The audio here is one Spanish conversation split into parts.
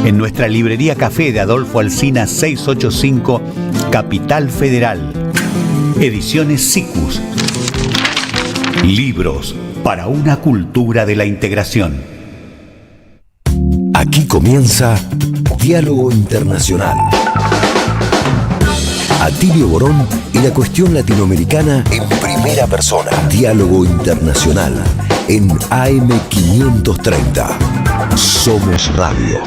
En nuestra librería Café de Adolfo Alsina 685, Capital Federal. Ediciones Sikus. Libros para una cultura de la integración. Aquí comienza Diálogo Internacional. Atilio Borón y la cuestión latinoamericana en primera persona. Diálogo Internacional en AM530. Somos Radio.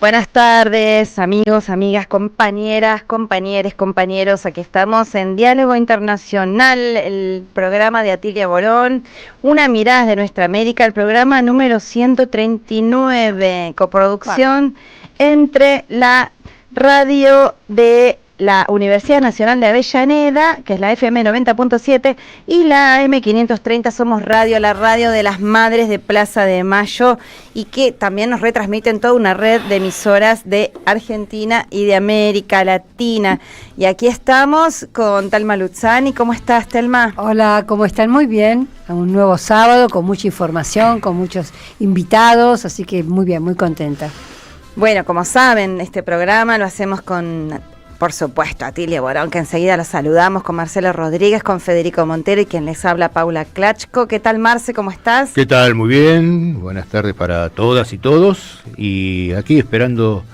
Buenas tardes, amigos, amigas, compañeras, compañeros, compañeros. Aquí estamos en Diálogo Internacional, el programa de Atilio Borón, una mirada de nuestra América, el programa número 139, coproducción entre la radio de la Universidad Nacional de Avellaneda, que es la FM 90.7, y la AM530, Somos Radio, la radio de las madres de Plaza de Mayo, y que también nos retransmiten toda una red de emisoras de Argentina y de América Latina. Y aquí estamos con Telma Luzzani. ¿Cómo estás, Telma? Hola, ¿cómo están? Muy bien. Un nuevo sábado con mucha información, con muchos invitados, así que muy bien, muy contenta. Bueno, como saben, este programa lo hacemos con, por supuesto, Atilio Borón, que enseguida lo saludamos, con Marcelo Rodríguez, con Federico Montero y quien les habla, Paula Klachko. ¿Qué tal, Marce? ¿Cómo estás? ¿Qué tal? Muy bien. Buenas tardes para todas y todos. Y aquí esperando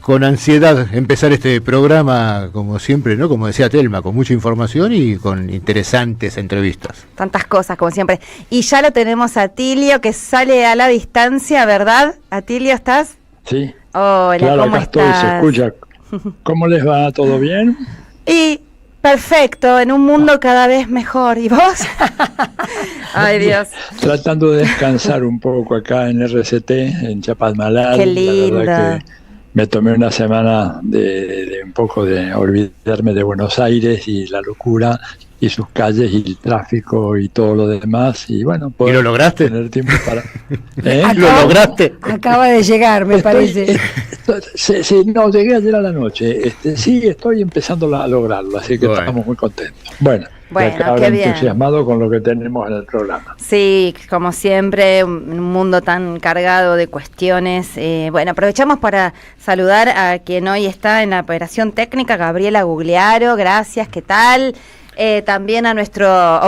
con ansiedad empezar este programa, como siempre, ¿no? Como decía Telma, con mucha información y con interesantes entrevistas. Tantas cosas, como siempre. Y ya lo tenemos a Atilio, que sale a la distancia, ¿verdad? Atilio, ¿estás? Sí. Hola, claro, ¿cómo acá estás? estoy, se escucha. ¿Cómo les va? ¿Todo bien? Y perfecto, en un mundo cada vez mejor. ¿Y vos? Ay, Dios. Tratando de descansar un poco acá en RCT, en Chapadmalal. Qué lindo. La verdad que me tomé una semana de un poco de olvidarme de Buenos Aires y la locura, y sus calles y el tráfico y todo lo demás, y bueno, ¿Y lo lograste? tener tiempo para... ¿Lo lograste? Acaba de llegar, me parece. Sí, no, llegué ayer a la noche. Sí, estoy empezando a lograrlo, así que Bueno. estamos muy contentos. Bueno, Bueno, ahora qué bien. entusiasmado con lo que tenemos en el programa. Sí, como siempre, un mundo tan cargado de cuestiones. Bueno, aprovechamos para saludar a quien hoy está en la operación técnica, Gabriela Gugliaro. Gracias, ¿qué tal? También a nuestro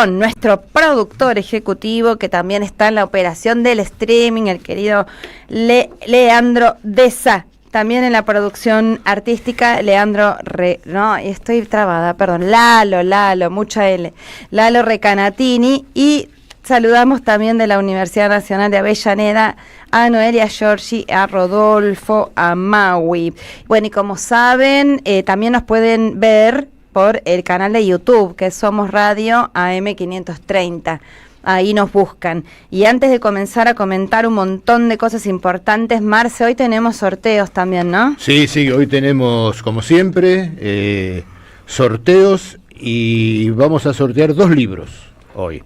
nuestro productor ejecutivo, que también está en la operación del streaming, el querido Leandro Deza. También en la producción artística, estoy trabada, perdón, Lalo, mucha L, Lalo Recanatini, y saludamos también de la Universidad Nacional de Avellaneda a Noelia Giorgi, a Rodolfo, a Maui. Bueno, y como saben, también nos pueden ver por el canal de YouTube, que es Somos Radio AM530. Ahí nos buscan. Y antes de comenzar a comentar un montón de cosas importantes, Marce, hoy tenemos sorteos también, ¿no? Sí, hoy tenemos, como siempre, sorteos, y vamos a sortear 2 libros hoy.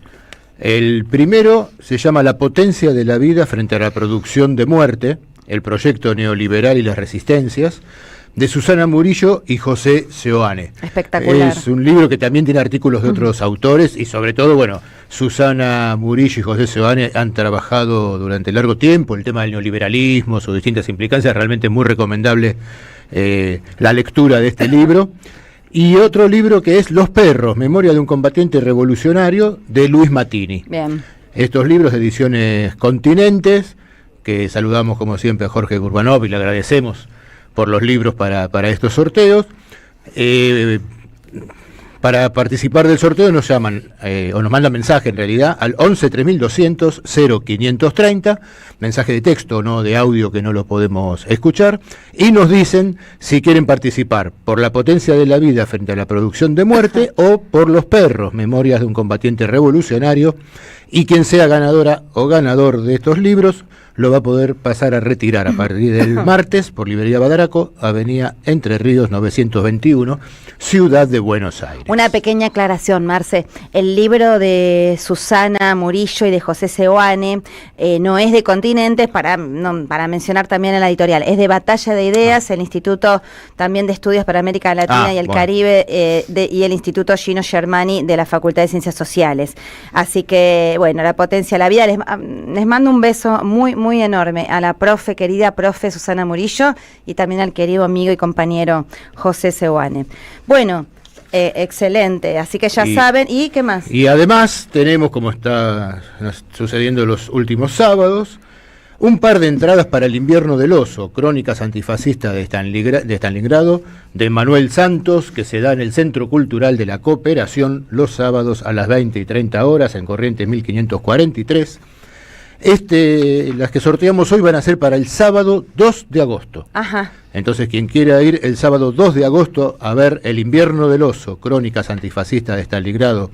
El primero se llama La potencia de la vida frente a la producción de muerte, el proyecto neoliberal y las resistencias, de Susana Murillo y José Seoane. Espectacular. Es un libro que también tiene artículos de otros autores, y sobre todo, bueno, Susana Murillo y José Seoane han trabajado durante largo tiempo el tema del neoliberalismo, sus distintas implicancias. Realmente muy recomendable la lectura de este libro. Y otro libro que es Los perros, memoria de un combatiente revolucionario, de Luis Mattini. Bien. Estos libros de Ediciones Continentes, que saludamos como siempre a Jorge Gurbanov y le agradecemos por los libros para estos sorteos. Para participar del sorteo nos llaman, o nos mandan mensaje en realidad, al 11 3200 0530, mensaje de texto, no de audio, que no lo podemos escuchar, y nos dicen si quieren participar por La potencia de la vida frente a la producción de muerte o por Los perros, memorias de un combatiente revolucionario, y quien sea ganadora o ganador de estos libros lo va a poder pasar a retirar a partir del martes por Librería Badaraco, Avenida Entre Ríos 921, Ciudad de Buenos Aires. Una pequeña aclaración, Marce. El libro de Susana Murillo y de José Seoane no es de Continentes, para mencionar también en la editorial, es de Batalla de Ideas, el Instituto también de Estudios para América Latina y el Caribe, y el Instituto Gino Germani de la Facultad de Ciencias Sociales. Así que, bueno, La potencia de la vida. Les mando un beso muy enorme a la querida profe Susana Murillo, y también al querido amigo y compañero José Seoane. Bueno, excelente, así que ya saben. ¿Y qué más? Y además tenemos, como está sucediendo los últimos sábados, un par de entradas para El invierno del oso, crónicas antifascistas de Stalingrado, de Manuel Santos, que se da en el Centro Cultural de la Cooperación los sábados a las 20 y 30 horas en Corrientes 1543. Las que sorteamos hoy van a ser para el sábado 2 de agosto. Ajá. Entonces, quien quiera ir el sábado 2 de agosto a ver El invierno del oso, crónicas antifascistas de Stalingrado,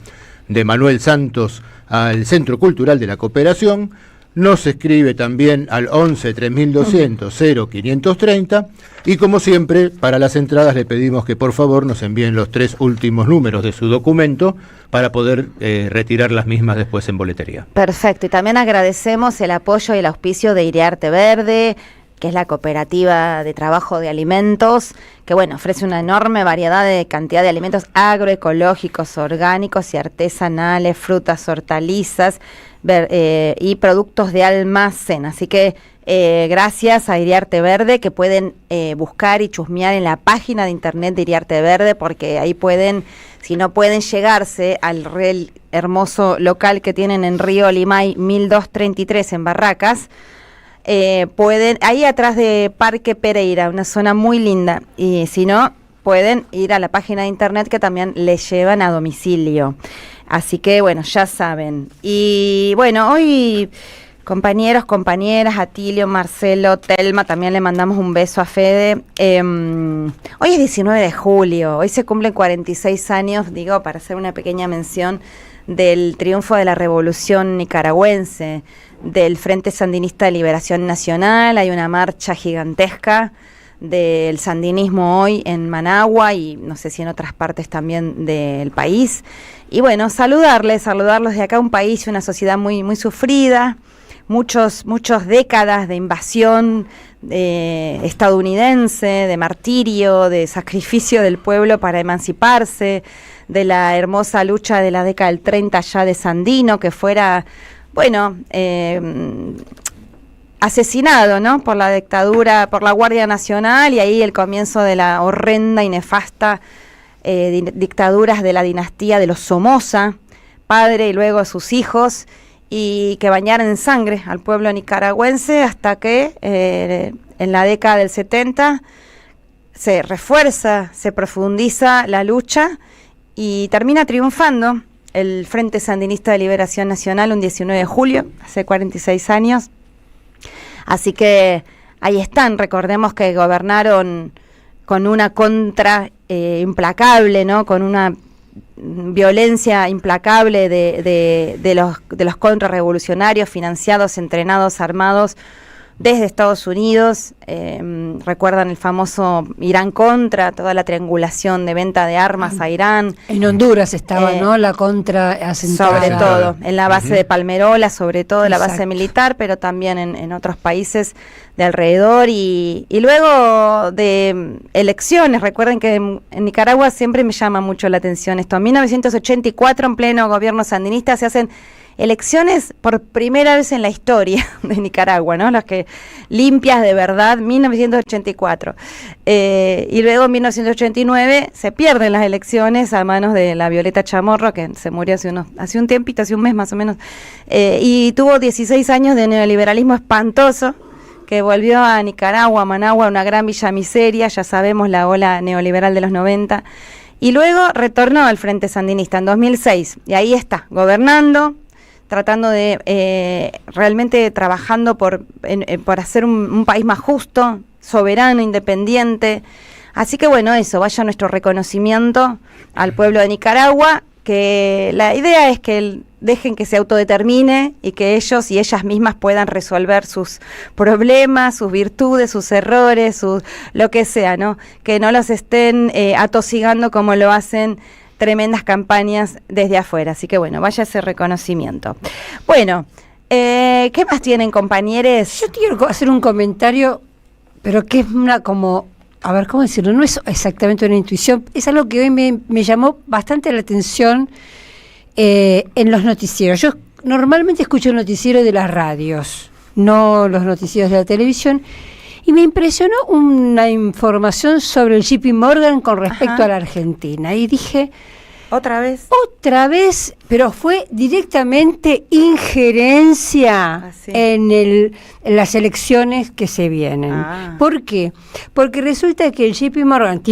de Manuel Santos, al Centro Cultural de la Cooperación, nos escribe también al 11 3200 0530, y como siempre, para las entradas le pedimos que por favor nos envíen los 3 últimos números de su documento para poder retirar las mismas después en boletería. Perfecto, y también agradecemos el apoyo y el auspicio de Iriarte Verde, que es la cooperativa de trabajo de alimentos, que bueno, ofrece una enorme variedad de cantidad de alimentos agroecológicos, orgánicos y artesanales, frutas, hortalizas y productos de almacén. Así que gracias a Iriarte Verde, que pueden buscar y chusmear en la página de internet de Iriarte Verde, porque ahí pueden, si no pueden llegarse al hermoso local que tienen en Río Limay 1233 en Barracas, pueden, ahí atrás de Parque Pereira, una zona muy linda, y si no, pueden ir a la página de internet, que también les llevan a domicilio. Así que bueno, ya saben. Y bueno, hoy, compañeros, compañeras, Atilio, Marcelo, Telma, también le mandamos un beso a Fede. Hoy es 19 de julio, hoy se cumplen 46 años, digo, para hacer una pequeña mención del triunfo de la Revolución Nicaragüense, del Frente Sandinista de Liberación Nacional. Hay una marcha gigantesca del sandinismo hoy en Managua y no sé si en otras partes también del país. Y bueno, saludarlos de acá, un país y una sociedad muy, muy sufrida, muchas décadas de invasión estadounidense, de martirio, de sacrificio del pueblo para emanciparse, de la hermosa lucha de la década del 30 ya de Sandino, que fuera, bueno, asesinado, ¿no?, por la dictadura, por la Guardia Nacional, y ahí el comienzo de la horrenda y nefasta dictaduras de la dinastía de los Somoza, padre y luego sus hijos, y que bañaron en sangre al pueblo nicaragüense hasta que en la década del 70 se refuerza, se profundiza la lucha y termina triunfando el Frente Sandinista de Liberación Nacional un 19 de julio, hace 46 años. Así que ahí están, recordemos que gobernaron con una contra implacable, ¿no?, con una violencia implacable de los contrarrevolucionarios financiados, entrenados, armados desde Estados Unidos. Recuerdan el famoso Irán Contra, toda la triangulación de venta de armas a Irán. En Honduras estaba, ¿no?, la contra asentada. Sobre todo, en la base de Palmerola, sobre todo la base militar, pero también en otros países de alrededor. Y luego de elecciones, recuerden que en Nicaragua siempre me llama mucho la atención esto. En 1984, en pleno gobierno sandinista, se hacen elecciones por primera vez en la historia de Nicaragua, ¿no?, las que limpias de verdad, 1984. Y luego en 1989 se pierden las elecciones a manos de la Violeta Chamorro, que se murió hace un tiempito, hace un mes más o menos, y tuvo 16 años de neoliberalismo espantoso, que volvió a Nicaragua, a Managua, una gran villa miseria, ya sabemos, la ola neoliberal de los 90, y luego retornó al Frente Sandinista en 2006, y ahí está, gobernando, tratando de realmente trabajando por hacer un país más justo, soberano, independiente. Así que bueno, eso, vaya nuestro reconocimiento al pueblo de Nicaragua, que la idea es que dejen que se autodetermine y que ellos y ellas mismas puedan resolver sus problemas, sus virtudes, sus errores, lo que sea, ¿no? Que no los estén atosigando como lo hacen tremendas campañas desde afuera. Así que bueno, vaya ese reconocimiento. Bueno, ¿qué más tienen, compañeros? Yo quiero hacer un comentario, pero que es una como, a ver, ¿cómo decirlo? No es exactamente una intuición, es algo que hoy me llamó bastante la atención en los noticieros. Yo normalmente escucho el noticiero de las radios, no los noticieros de la televisión, y me impresionó una información sobre el JP Morgan con respecto a la Argentina. Y dije, ¿Otra vez? Otra vez, pero fue directamente injerencia en las elecciones que se vienen. ¿Por qué? Porque resulta que el JP Morgan,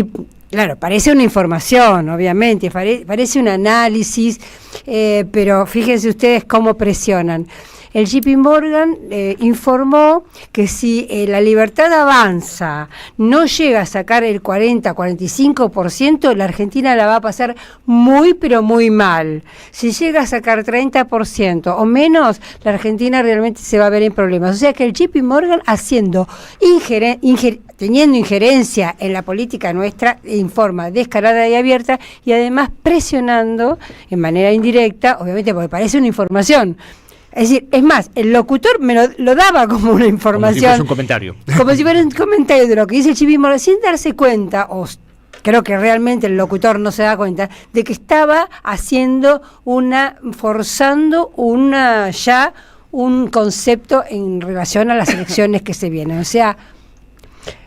claro, parece una información, obviamente, parece un análisis, pero fíjense ustedes cómo presionan. El JP Morgan informó que si la Libertad Avanza no llega a sacar el 40-45%, la Argentina la va a pasar muy, pero muy mal. Si llega a sacar 30% o menos, la Argentina realmente se va a ver en problemas. O sea que el JP Morgan teniendo injerencia en la política nuestra en forma descarada y abierta, y además presionando en manera indirecta, obviamente porque parece una información. Es decir, es más, el locutor me lo daba como una información. Como si fuese un comentario. Como si fuera un comentario de lo que dice el JP Morgan, sin darse cuenta, o creo que realmente el locutor no se da cuenta, de que estaba forzando un concepto en relación a las elecciones que se vienen. O sea,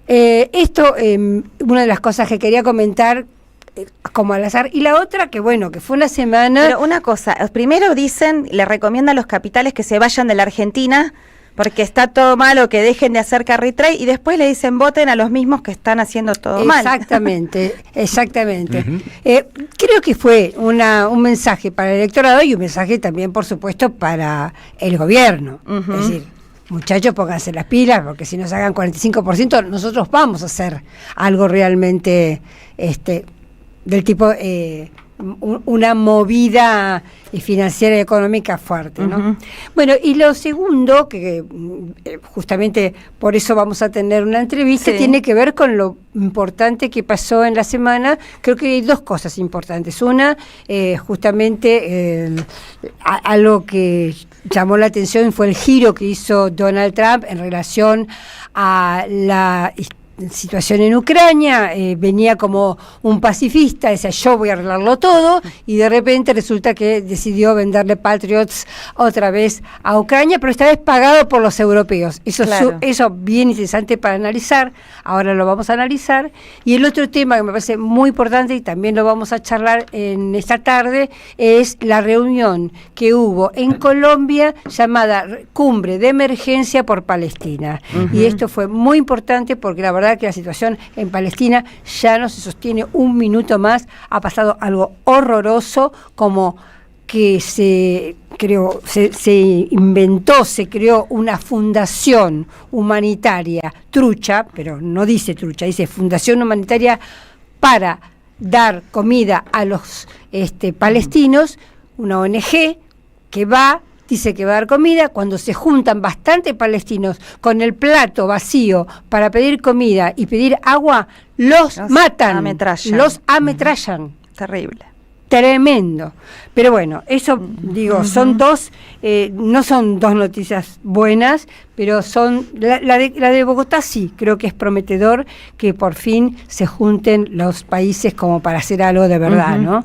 esto, una de las cosas que quería comentar, como al azar, y la otra que bueno, que fue una semana. Pero una cosa, primero le recomiendan a los capitales que se vayan de la Argentina porque está todo mal o que dejen de hacer carry trade, y después le dicen voten a los mismos que están haciendo todo mal. Exactamente. Uh-huh. Creo que fue un mensaje para el electorado y un mensaje también, por supuesto, para el gobierno. Uh-huh. Es decir, muchachos, pónganse las pilas, porque si nos hagan 45%, nosotros vamos a hacer algo realmente del tipo una movida financiera y económica fuerte, ¿no? Bueno, y lo segundo, que justamente por eso vamos a tener una entrevista, tiene que ver con lo importante que pasó en la semana. Creo que hay dos cosas importantes. Una, justamente algo que llamó la atención fue el giro que hizo Donald Trump en relación a la situación en Ucrania. Venía como un pacifista, decía yo voy a arreglarlo todo, y de repente resulta que decidió venderle Patriots otra vez a Ucrania, pero esta vez pagado por los europeos. Eso es bien interesante para analizar, ahora lo vamos a analizar. Y el otro tema que me parece muy importante, y también lo vamos a charlar en esta tarde, es la reunión que hubo en Colombia llamada Cumbre de Emergencia por Palestina. Y esto fue muy importante porque la verdad que la situación en Palestina ya no se sostiene un minuto más. Ha pasado algo horroroso, como que se creó una fundación humanitaria trucha, pero no dice trucha, dice fundación humanitaria para dar comida a los palestinos, una ONG que dice que va a dar comida. Cuando se juntan bastantes palestinos con el plato vacío para pedir comida y pedir agua, los matan, los ametrallan. Terrible. Tremendo. Pero bueno, eso digo, son dos, no son dos noticias buenas, pero son la de Bogotá sí, creo que es prometedor que por fin se junten los países como para hacer algo de verdad, ¿no?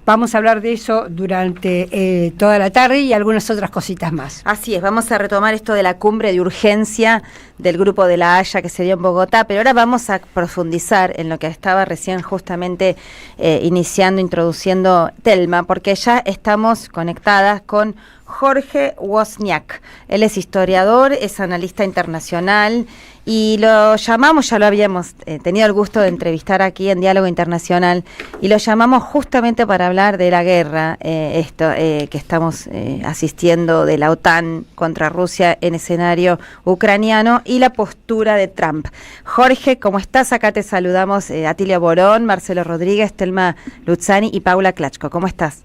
Vamos a hablar de eso durante toda la tarde y algunas otras cositas más. Así es, vamos a retomar esto de la cumbre de urgencia del Grupo de la Haya que se dio en Bogotá, pero ahora vamos a profundizar en lo que estaba recién justamente introduciendo Telma, porque ya estamos conectadas con Jorge Wozniak. Él es historiador, es analista internacional y lo llamamos, ya lo habíamos tenido el gusto de entrevistar aquí en Diálogo Internacional, y lo llamamos justamente para hablar de la guerra que estamos asistiendo de la OTAN contra Rusia en escenario ucraniano y la postura de Trump. Jorge, ¿cómo estás? Acá te saludamos Atilia Borón, Marcelo Rodríguez, Telma Luzzani y Paula Klachko. ¿Cómo estás?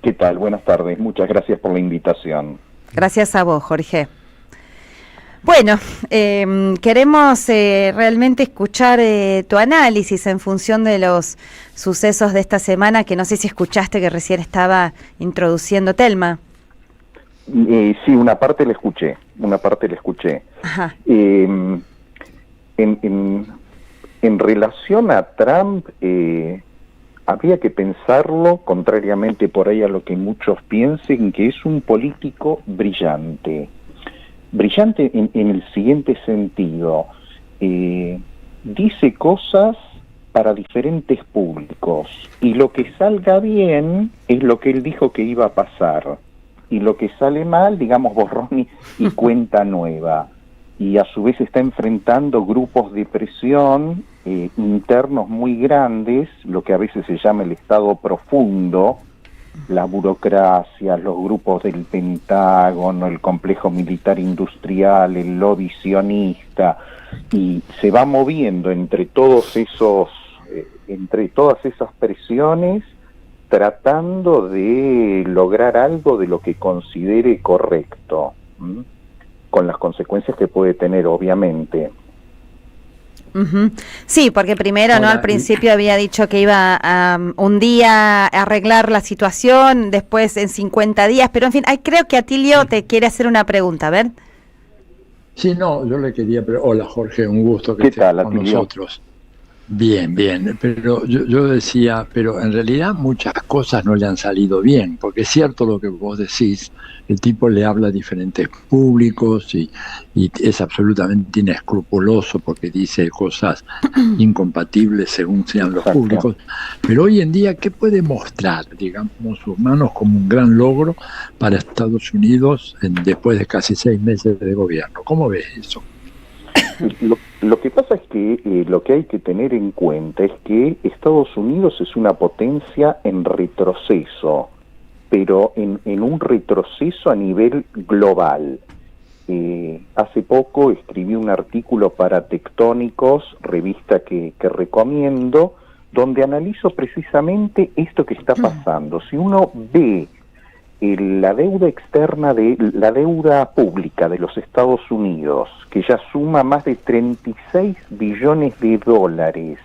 ¿Qué tal? Buenas tardes. Muchas gracias por la invitación. Gracias a vos, Jorge. Bueno, queremos realmente escuchar tu análisis en función de los sucesos de esta semana, que no sé si escuchaste que recién estaba introduciendo Telma. Sí, una parte la escuché. Ajá. En relación a Trump, habría que pensarlo, contrariamente por ahí a lo que muchos piensen, que es un político brillante. Brillante en el siguiente sentido: dice cosas para diferentes públicos, y lo que salga bien es lo que él dijo que iba a pasar, y lo que sale mal, digamos, borrón y cuenta nueva. Y a su vez está enfrentando grupos de presión internos muy grandes, lo que a veces se llama el Estado profundo, la burocracia, los grupos del Pentágono, el complejo militar industrial, el lobby sionista, y se va moviendo entre todas esas presiones, tratando de lograr algo de lo que considere correcto, con las consecuencias que puede tener, obviamente. Sí, porque primero, al principio había dicho que iba a un día a arreglar la situación, después en 50 días, pero en fin, creo que Atilio te quiere hacer una pregunta, a ver. Sí, no, yo le quería... Hola, Jorge, un gusto que estés con nosotros. Bien, pero yo decía, pero en realidad muchas cosas no le han salido bien, porque es cierto lo que vos decís, el tipo le habla a diferentes públicos y es absolutamente inescrupuloso porque dice cosas incompatibles según sean los públicos, pero hoy en día, ¿qué puede mostrar, digamos, sus manos como un gran logro para Estados Unidos después de casi 6 meses de gobierno? ¿Cómo ves eso? Lo que pasa es que lo que hay que tener en cuenta es que Estados Unidos es una potencia en retroceso, pero en un retroceso a nivel global. Hace poco escribí un artículo para Tectónicos, revista que recomiendo, donde analizo precisamente esto que está pasando. Si uno ve la deuda externa, la deuda pública de los Estados Unidos, que ya suma más de 36 billones de dólares,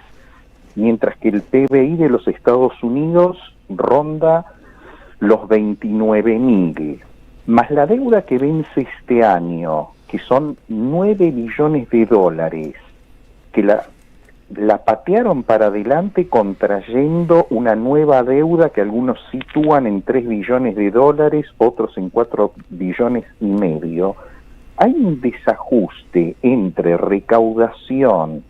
mientras que el PBI de los Estados Unidos ronda los 29.000, más la deuda que vence este año, que son 9 billones de dólares, que la patearon para adelante contrayendo una nueva deuda que algunos sitúan en 3 billones de dólares, otros en 4 billones y medio. Hay un desajuste entre recaudación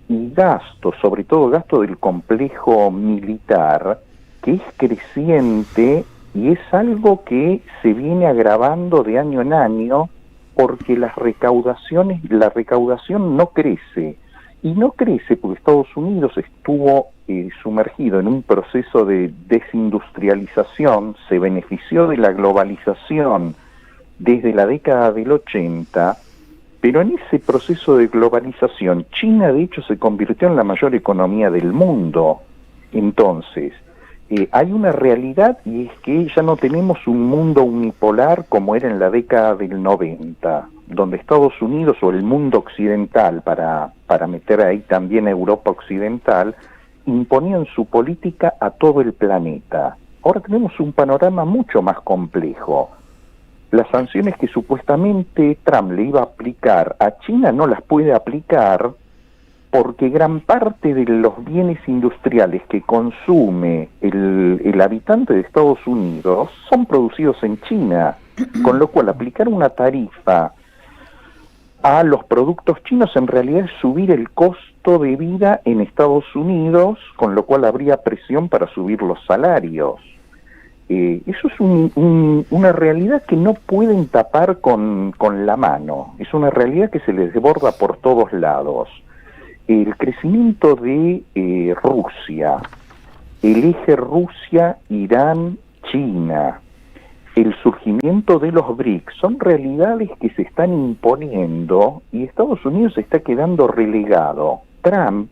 y gasto, sobre todo gasto del complejo militar, que es creciente y es algo que se viene agravando de año en año porque la recaudación no crece. Y no crece porque Estados Unidos estuvo sumergido en un proceso de desindustrialización, se benefició de la globalización desde la década del 80, pero en ese proceso de globalización, China de hecho se convirtió en la mayor economía del mundo. Entonces, hay una realidad y es que ya no tenemos un mundo unipolar como era en la década del 90, donde Estados Unidos o el mundo occidental, para meter ahí también a Europa occidental, imponían su política a todo el planeta. Ahora tenemos un panorama mucho más complejo. Las sanciones que supuestamente Trump le iba a aplicar a China no las puede aplicar porque gran parte de los bienes industriales que consume el habitante de Estados Unidos son producidos en China, con lo cual aplicar una tarifa a los productos chinos en realidad es subir el costo de vida en Estados Unidos, con lo cual habría presión para subir los salarios. Eso es una realidad que no pueden tapar con la mano, es una realidad que se les desborda por todos lados. El crecimiento de Rusia, el eje Rusia-Irán-China, el surgimiento de los BRICS, son realidades que se están imponiendo y Estados Unidos se está quedando relegado. Trump,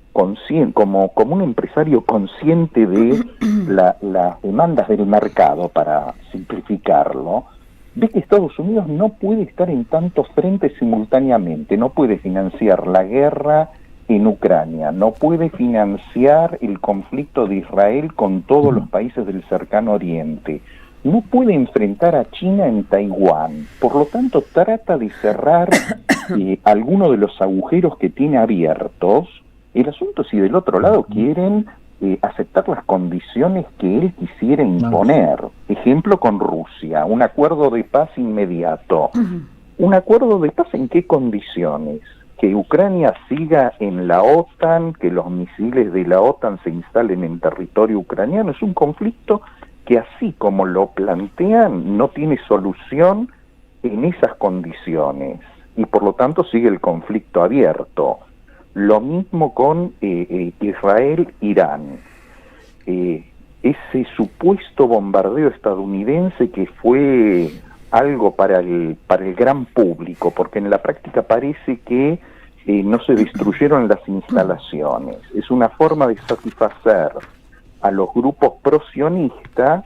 como un empresario consciente de las demandas del mercado, para simplificarlo, ve que Estados Unidos no puede estar en tantos frentes simultáneamente, no puede financiar la guerra en Ucrania, no puede financiar el conflicto de Israel con todos los países del cercano oriente, no puede enfrentar a China en Taiwán, por lo tanto trata de cerrar algunos de los agujeros que tiene abiertos. El asunto es si del otro lado quieren aceptar las condiciones que él quisiera imponer. Ejemplo con Rusia, un acuerdo de paz inmediato. ¿Un acuerdo de paz en qué condiciones? Que Ucrania siga en la OTAN, que los misiles de la OTAN se instalen en territorio ucraniano. Es un conflicto que así como lo plantean no tiene solución en esas condiciones y por lo tanto sigue el conflicto abierto. Lo mismo con Israel-Irán. Ese supuesto bombardeo estadounidense que fue algo para el gran público, porque en la práctica parece que no se destruyeron las instalaciones. Es una forma de satisfacer a los grupos pro-sionistas,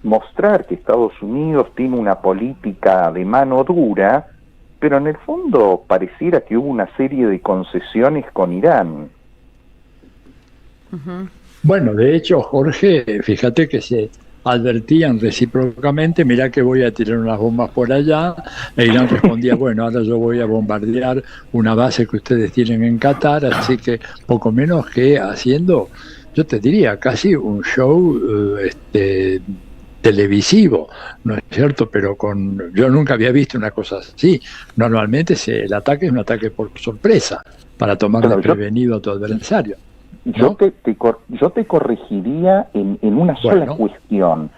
mostrar que Estados Unidos tiene una política de mano dura, pero en el fondo pareciera que hubo una serie de concesiones con Irán. Bueno, de hecho, Jorge, fíjate que se advertían recíprocamente, mirá que voy a tirar unas bombas por allá, e Irán respondía, bueno, ahora yo voy a bombardear una base que ustedes tienen en Qatar, así que poco menos que haciendo, yo te diría, casi un show televisivo, ¿no es cierto? Pero yo nunca había visto una cosa así. Normalmente el ataque es un ataque por sorpresa, para tomar desprevenido a tu adversario, ¿no? Yo te corregiría en una sola cuestión,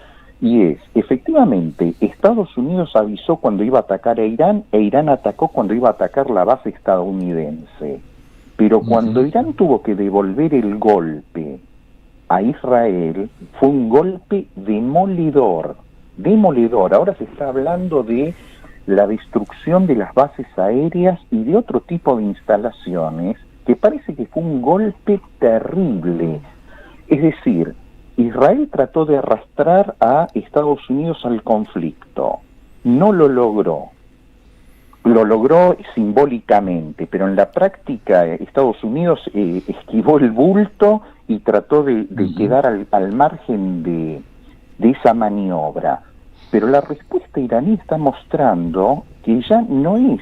y es, efectivamente, Estados Unidos avisó cuando iba a atacar a Irán, e Irán atacó cuando iba a atacar la base estadounidense. Pero cuando Irán tuvo que devolver el golpe a Israel, fue un golpe demoledor. Ahora se está hablando de la destrucción de las bases aéreas y de otro tipo de instalaciones, que parece que fue un golpe terrible. Es decir, Israel trató de arrastrar a Estados Unidos al conflicto, no lo logró. Lo logró simbólicamente, pero en la práctica Estados Unidos esquivó el bulto y trató de quedar al margen de esa maniobra. Pero la respuesta iraní está mostrando que ya no es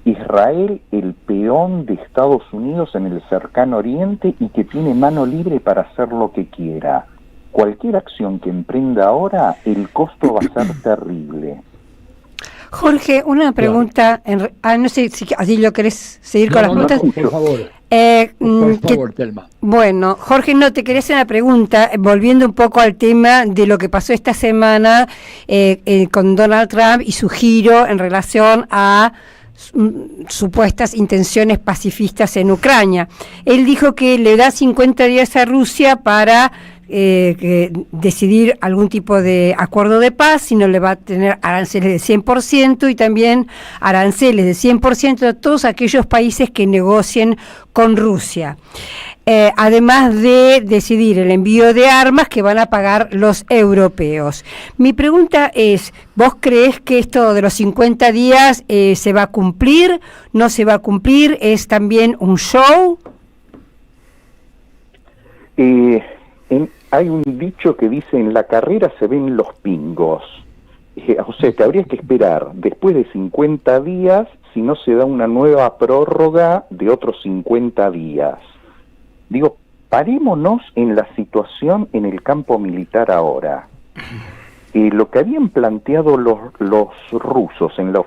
Israel el peón de Estados Unidos en el cercano oriente y que tiene mano libre para hacer lo que quiera. Cualquier acción que emprenda ahora, el costo va a ser terrible. Jorge, una pregunta, no sé si así lo querés seguir con las preguntas. Por favor. Por favor, Telma. Bueno, Jorge, no, te quería hacer una pregunta, volviendo un poco al tema de lo que pasó esta semana con Donald Trump y su giro en relación a supuestas intenciones pacifistas en Ucrania. Él dijo que le da 50 días a Rusia para decidir algún tipo de acuerdo de paz, si no le va a tener aranceles de 100% y también aranceles de 100% a todos aquellos países que negocien con Rusia. Además de decidir el envío de armas que van a pagar los europeos. Mi pregunta es, ¿vos creés que esto de los 50 días se va a cumplir? ¿No se va a cumplir? ¿Es también un show? Hay un dicho que dice, en la carrera se ven los pingos. O sea, te habría que esperar después de 50 días si no se da una nueva prórroga de otros 50 días. Digo, parémonos en la situación en el campo militar ahora. Lo que habían planteado los rusos en la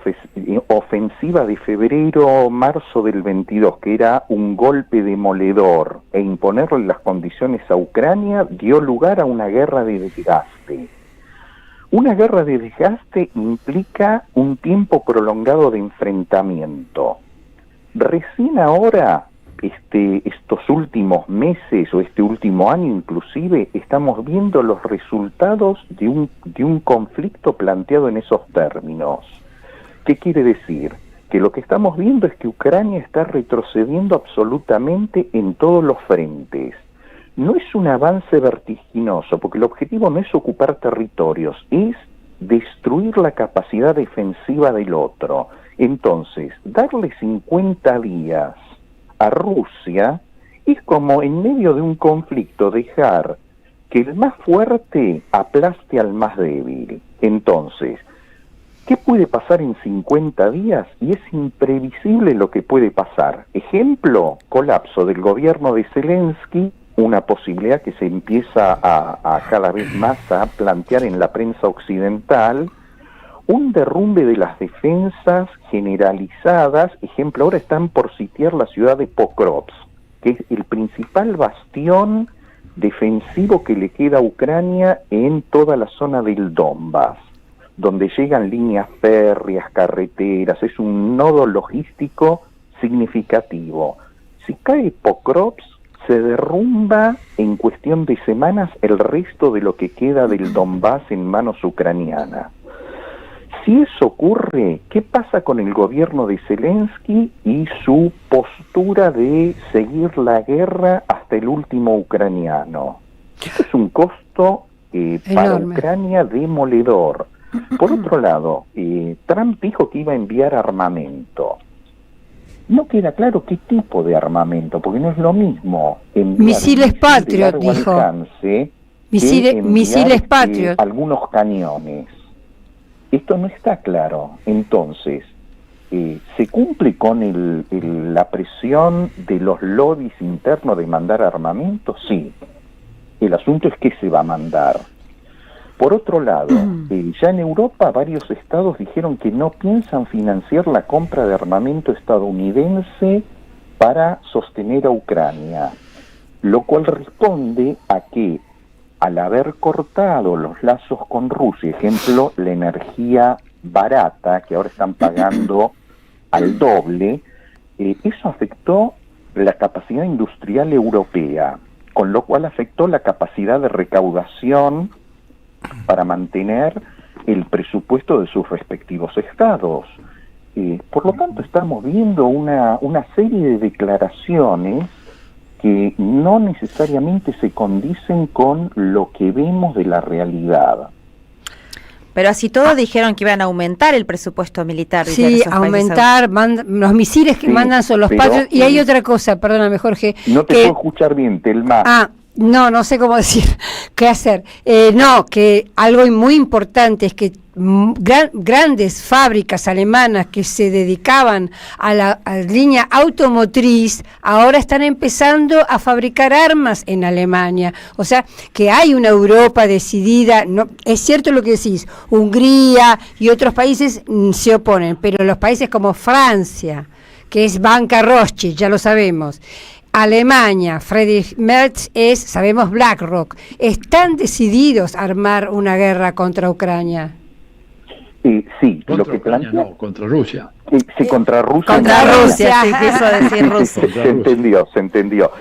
ofensiva de febrero-marzo del 22, que era un golpe demoledor e imponerle las condiciones a Ucrania, dio lugar a una guerra de desgaste. Una guerra de desgaste implica un tiempo prolongado de enfrentamiento. Recién ahora, estos últimos meses o este último año inclusive, estamos viendo los resultados de un conflicto planteado en esos términos. ¿Qué quiere decir? Que lo que estamos viendo es que Ucrania está retrocediendo absolutamente en todos los frentes. No es un avance vertiginoso, porque el objetivo no es ocupar territorios, es destruir la capacidad defensiva del otro. Entonces, darle 50 días a Rusia es como en medio de un conflicto dejar que el más fuerte aplaste al más débil. Entonces, ¿qué puede pasar en 50 días? Y es imprevisible lo que puede pasar. Ejemplo, colapso del gobierno de Zelensky, una posibilidad que se empieza a cada vez más a plantear en la prensa occidental, un derrumbe de las defensas generalizadas. Ejemplo, ahora están por sitiar la ciudad de Pokrovsk, que es el principal bastión defensivo que le queda a Ucrania en toda la zona del Donbass, donde llegan líneas férreas, carreteras, es un nodo logístico significativo. Si cae Pokrovsk, se derrumba en cuestión de semanas el resto de lo que queda del Donbass en manos ucranianas. Si eso ocurre, ¿qué pasa con el gobierno de Zelensky y su postura de seguir la guerra hasta el último ucraniano? Esto es un costo para Ucrania demoledor. Por otro lado, Trump dijo que iba a enviar armamento. No queda claro qué tipo de armamento, porque no es lo mismo enviar misiles Patriot, dijo. Misiles Patriot. Algunos cañones. Esto no está claro. Entonces, ¿se cumple con la presión de los lobbies internos de mandar armamento? Sí. El asunto es qué se va a mandar. Por otro lado, ya en Europa varios estados dijeron que no piensan financiar la compra de armamento estadounidense para sostener a Ucrania, lo cual responde a que, al haber cortado los lazos con Rusia, ejemplo, la energía barata, que ahora están pagando al doble, eso afectó la capacidad industrial europea, con lo cual afectó la capacidad de recaudación para mantener el presupuesto de sus respectivos estados. Por lo tanto, estamos viendo una serie de declaraciones que no necesariamente se condicen con lo que vemos de la realidad. Pero así todo dijeron que iban a aumentar el presupuesto militar. Sí, aumentar, los misiles que mandan son los Patriot. Y hay otra cosa, perdóname Jorge. No te puedo escuchar bien, Telma. No sé cómo decir, qué hacer. No, que algo muy importante es que grandes fábricas alemanas que se dedicaban a la línea automotriz ahora están empezando a fabricar armas en Alemania. O sea, que hay una Europa decidida. No, es cierto lo que decís, Hungría y otros países se oponen, pero los países como Francia, que es banca Rothschild, ya lo sabemos, Alemania, Friedrich Merz sabemos BlackRock, están decididos a armar una guerra contra Ucrania. Sí, contra lo que Ucrania, plantea... no, contra Rusia. Sí, contra Rusia. Contra Rusia, sí, quiso decir Rusia. Se entendió.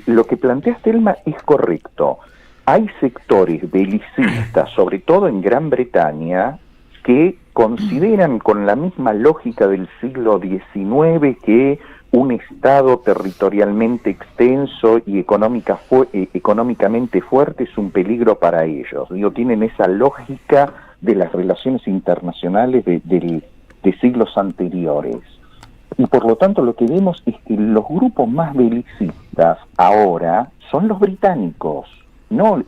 Lo que plantea Telma es correcto. Hay sectores belicistas, sobre todo en Gran Bretaña, que consideran con la misma lógica del siglo XIX que un Estado territorialmente extenso y económicamente fuerte es un peligro para ellos. Tienen esa lógica de las relaciones internacionales de siglos anteriores. Y por lo tanto lo que vemos es que los grupos más belicistas ahora son los británicos, no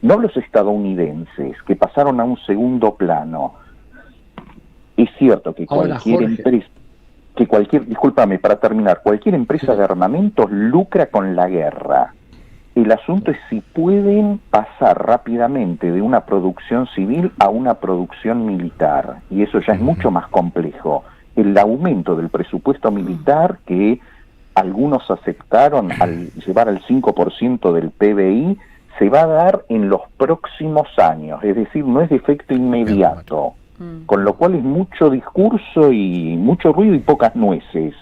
los estadounidenses, que pasaron a un segundo plano. Es cierto que cualquier empresa... discúlpame, para terminar, cualquier empresa de armamentos lucra con la guerra. El asunto es si pueden pasar rápidamente de una producción civil a una producción militar, y eso ya es mucho más complejo. El aumento del presupuesto militar que algunos aceptaron al llevar al 5% del PBI se va a dar en los próximos años, es decir, no es de efecto inmediato. Con lo cual es mucho discurso y mucho ruido y pocas nueces.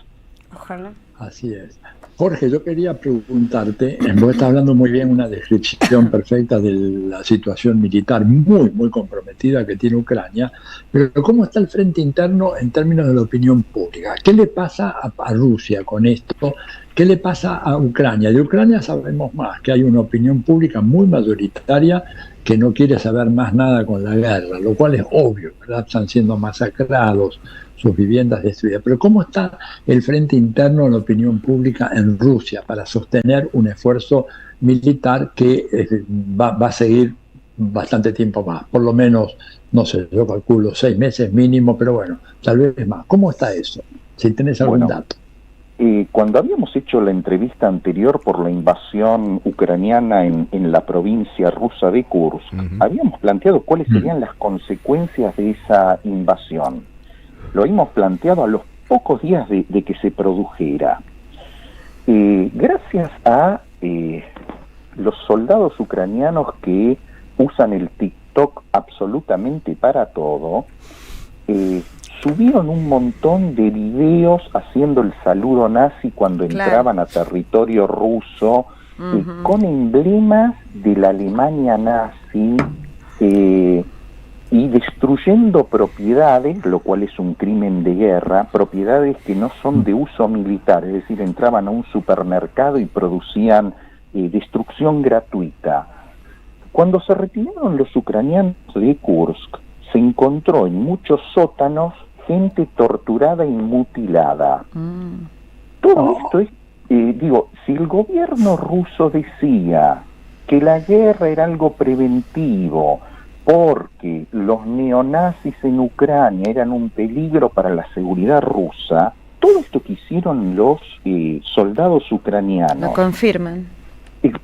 Ojalá. Así es. Jorge, yo quería preguntarte, vos estás hablando muy bien, una descripción perfecta de la situación militar muy, muy comprometida que tiene Ucrania, pero ¿cómo está el frente interno en términos de la opinión pública? ¿Qué le pasa a Rusia con esto? ¿Qué le pasa a Ucrania? De Ucrania sabemos más, que hay una opinión pública muy mayoritaria que no quiere saber más nada con la guerra, lo cual es obvio, ¿verdad? Están siendo masacrados, sus viviendas destruidas. Pero ¿cómo está el frente interno de la opinión pública en Rusia para sostener un esfuerzo militar que va a seguir bastante tiempo más? Por lo menos, no sé, yo calculo 6 meses mínimo, pero bueno, tal vez más. ¿Cómo está eso? Si tenés algún dato. Cuando habíamos hecho la entrevista anterior por la invasión ucraniana en la provincia rusa de Kursk, habíamos planteado cuáles serían las consecuencias de esa invasión. Lo habíamos planteado a los pocos días de que se produjera. Gracias a los soldados ucranianos que usan el TikTok absolutamente para todo, subieron un montón de videos haciendo el saludo nazi cuando entraban a territorio ruso, con emblemas de la Alemania nazi, y destruyendo propiedades, lo cual es un crimen de guerra, propiedades que no son de uso militar, es decir, entraban a un supermercado y producían destrucción gratuita. Cuando se retiraron los ucranianos de Kursk, se encontró en muchos sótanos gente torturada y mutilada. Todo esto es, si el gobierno ruso decía que la guerra era algo preventivo, porque los neonazis en Ucrania eran un peligro para la seguridad rusa, todo esto que hicieron los soldados ucranianos... Lo confirman.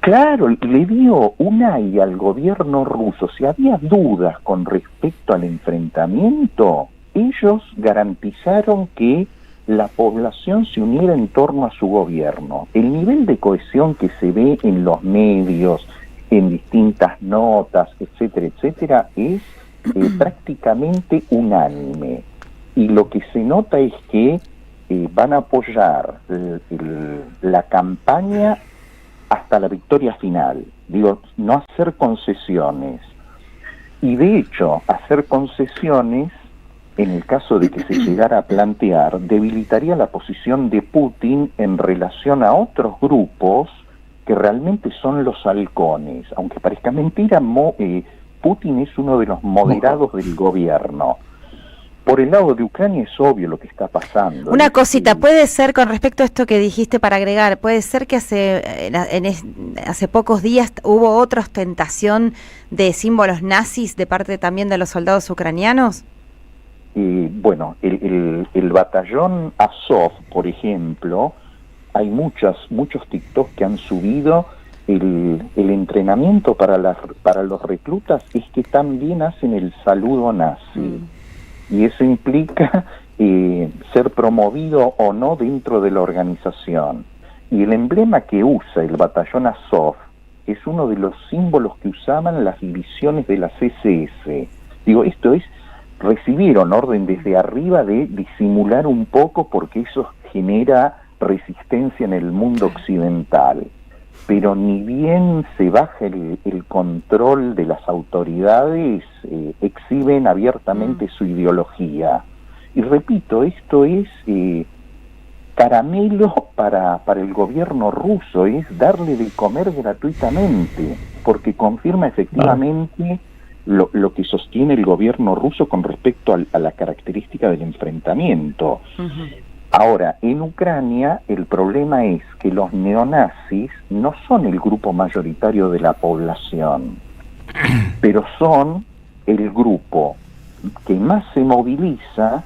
Claro, le dio un aire al gobierno ruso. Si había dudas con respecto al enfrentamiento, ellos garantizaron que la población se uniera en torno a su gobierno. El nivel de cohesión que se ve en los medios, en distintas notas, etcétera, etcétera, es prácticamente unánime. Y lo que se nota es que van a apoyar la campaña hasta la victoria final. No hacer concesiones. Y de hecho, hacer concesiones en el caso de que se llegara a plantear, debilitaría la posición de Putin en relación a otros grupos que realmente son los halcones. Aunque parezca mentira, Putin es uno de los moderados del gobierno. Por el lado de Ucrania es obvio lo que está pasando. Una cosita, puede ser, con respecto a esto que dijiste para agregar, puede ser que hace pocos días hubo otra ostentación de símbolos nazis de parte también de los soldados ucranianos. Bueno, el batallón Azov, por ejemplo, hay muchos TikTok que han subido el entrenamiento para los reclutas, es que también hacen el saludo nazi. Y eso implica ser promovido o no dentro de la organización. Y el emblema que usa el batallón Azov es uno de los símbolos que usaban las divisiones de la CSS. Digo, esto es, recibieron orden desde arriba de disimular un poco porque eso genera resistencia en el mundo occidental. Pero ni bien se baja el control de las autoridades, exhiben abiertamente su ideología. Y repito, esto es caramelo para el gobierno ruso, es darle de comer gratuitamente, porque confirma efectivamente lo que sostiene el gobierno ruso con respecto a la característica del enfrentamiento. Ahora, en Ucrania el problema es que los neonazis no son el grupo mayoritario de la población, pero son el grupo que más se moviliza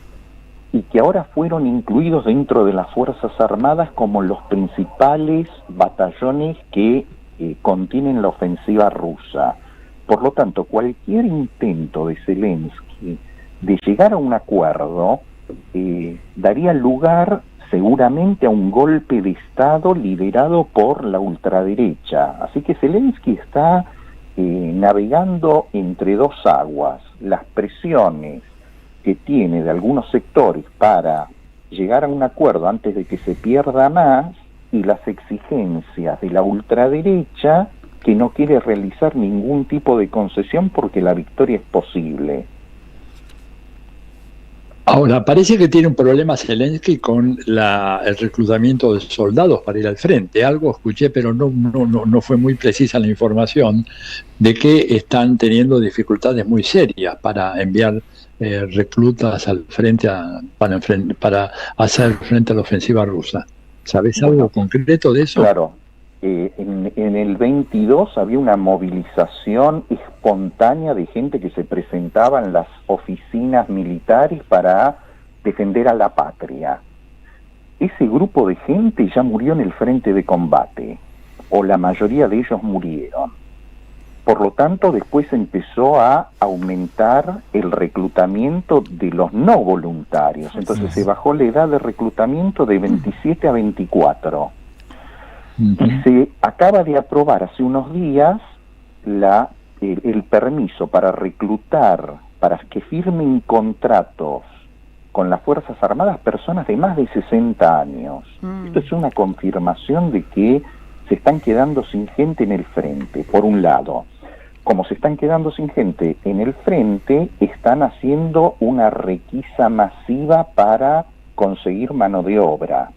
y que ahora fueron incluidos dentro de las Fuerzas Armadas como los principales batallones que contienen la ofensiva rusa. Por lo tanto, cualquier intento de Zelensky de llegar a un acuerdo daría lugar seguramente a un golpe de Estado liderado por la ultraderecha. Así que Zelensky está navegando entre dos aguas, las presiones que tiene de algunos sectores para llegar a un acuerdo antes de que se pierda más, y las exigencias de la ultraderecha que no quiere realizar ningún tipo de concesión porque la victoria es posible. Ahora, parece que tiene un problema Zelensky con el reclutamiento de soldados para ir al frente. Algo escuché, pero no fue muy precisa la información, de que están teniendo dificultades muy serias para enviar reclutas al frente para hacer frente a la ofensiva rusa. ¿Sabés algo concreto de eso? Claro. En el 22 había una movilización espontánea de gente que se presentaba en las oficinas militares para defender a la patria. Ese grupo de gente ya murió en el frente de combate, o la mayoría de ellos murieron. Por lo tanto, después empezó a aumentar el reclutamiento de los no voluntarios. Entonces se bajó la edad de reclutamiento de 27 a 24. Y se acaba de aprobar hace unos días el permiso para reclutar, para que firmen contratos con las Fuerzas Armadas personas de más de 60 años. Esto es una confirmación de que se están quedando sin gente en el frente, por un lado. Como se están quedando sin gente en el frente, están haciendo una requisa masiva para conseguir mano de obra.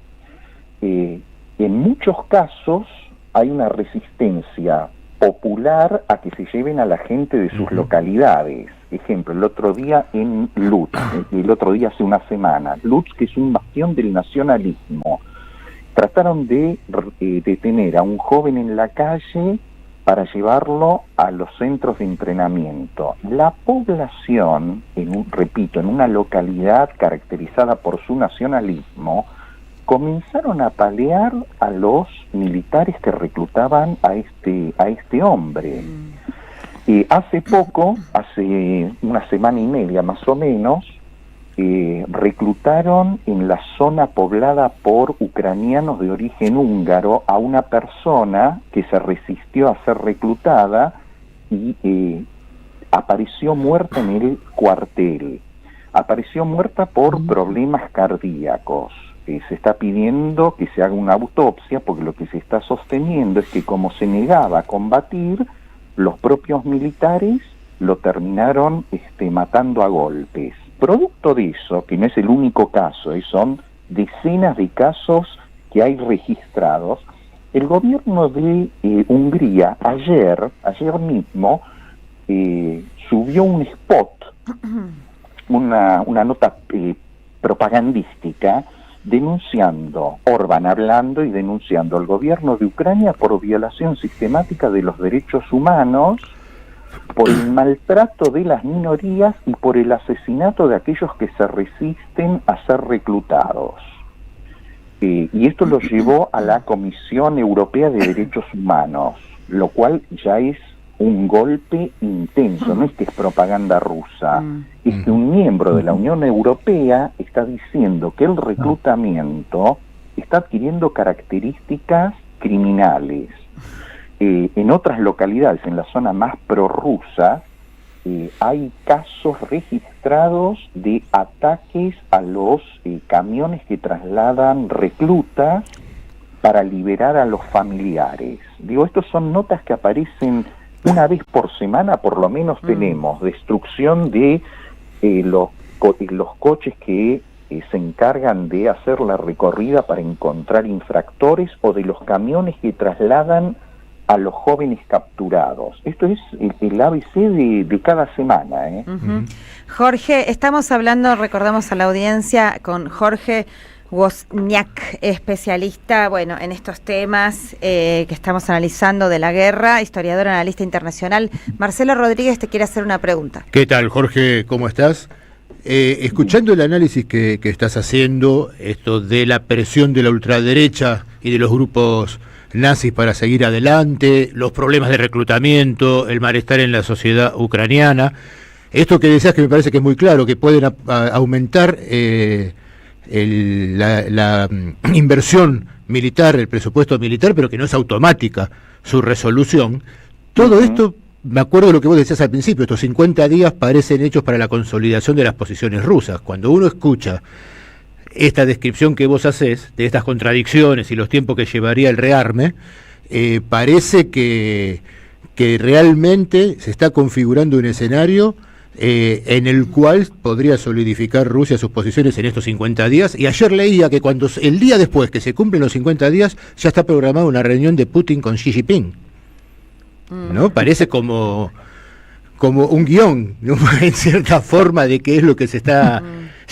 En muchos casos hay una resistencia popular a que se lleven a la gente de sus localidades. Ejemplo, el otro día en Lutsk, el otro día hace una semana, Lutsk, que es un bastión del nacionalismo, trataron de detener a un joven en la calle para llevarlo a los centros de entrenamiento. La población, repito, en una localidad caracterizada por su nacionalismo, comenzaron a apalear a los militares que reclutaban a este hombre. Hace poco, hace una semana y media más o menos, reclutaron en la zona poblada por ucranianos de origen húngaro a una persona que se resistió a ser reclutada y apareció muerta en el cuartel. Apareció muerta por problemas cardíacos. Se está pidiendo que se haga una autopsia porque lo que se está sosteniendo es que como se negaba a combatir, los propios militares lo terminaron matando a golpes. producto de eso, que no es el único caso, son decenas de casos que hay registrados, el gobierno de Hungría ayer mismo subió un spot, una nota propagandística denunciando, Orbán hablando y denunciando al gobierno de Ucrania por violación sistemática de los derechos humanos, por el maltrato de las minorías y por el asesinato de aquellos que se resisten a ser reclutados. Y esto lo llevó a la Comisión Europea de Derechos Humanos, lo cual ya es un golpe intenso, no es que es propaganda rusa, es que un miembro de la Unión Europea está diciendo que el reclutamiento está adquiriendo características criminales. En otras localidades, en la zona más prorrusa, hay casos registrados de ataques a los camiones que trasladan reclutas para liberar a los familiares. Digo, estos son notas que aparecen una vez por semana, por lo menos tenemos destrucción de los coches que se encargan de hacer la recorrida para encontrar infractores, o de los camiones que trasladan a los jóvenes capturados. Esto es el ABC de cada semana. Jorge, estamos hablando, recordamos a la audiencia, con Jorge Wozniak, especialista, en estos temas que estamos analizando de la guerra, historiador, analista internacional. Marcelo Rodríguez te quiere hacer una pregunta. ¿Qué tal, Jorge? ¿Cómo estás? Escuchando el análisis que estás haciendo, esto de la presión de la ultraderecha y de los grupos nazis para seguir adelante, los problemas de reclutamiento, el malestar en la sociedad ucraniana, esto que decías que me parece que es muy claro, que pueden aumentar la inversión militar, el presupuesto militar, pero que no es automática su resolución. Todo esto, me acuerdo de lo que vos decías al principio, estos 50 días parecen hechos para la consolidación de las posiciones rusas. Cuando uno escucha esta descripción que vos hacés, de estas contradicciones y los tiempos que llevaría el rearme, parece que realmente se está configurando un escenario en el cual podría solidificar Rusia sus posiciones en estos 50 días. Y ayer leía que el día después que se cumplen los 50 días, ya está programada una reunión de Putin con Xi Jinping. ¿No? Parece como un guión, ¿no? En cierta forma, de qué es lo que se está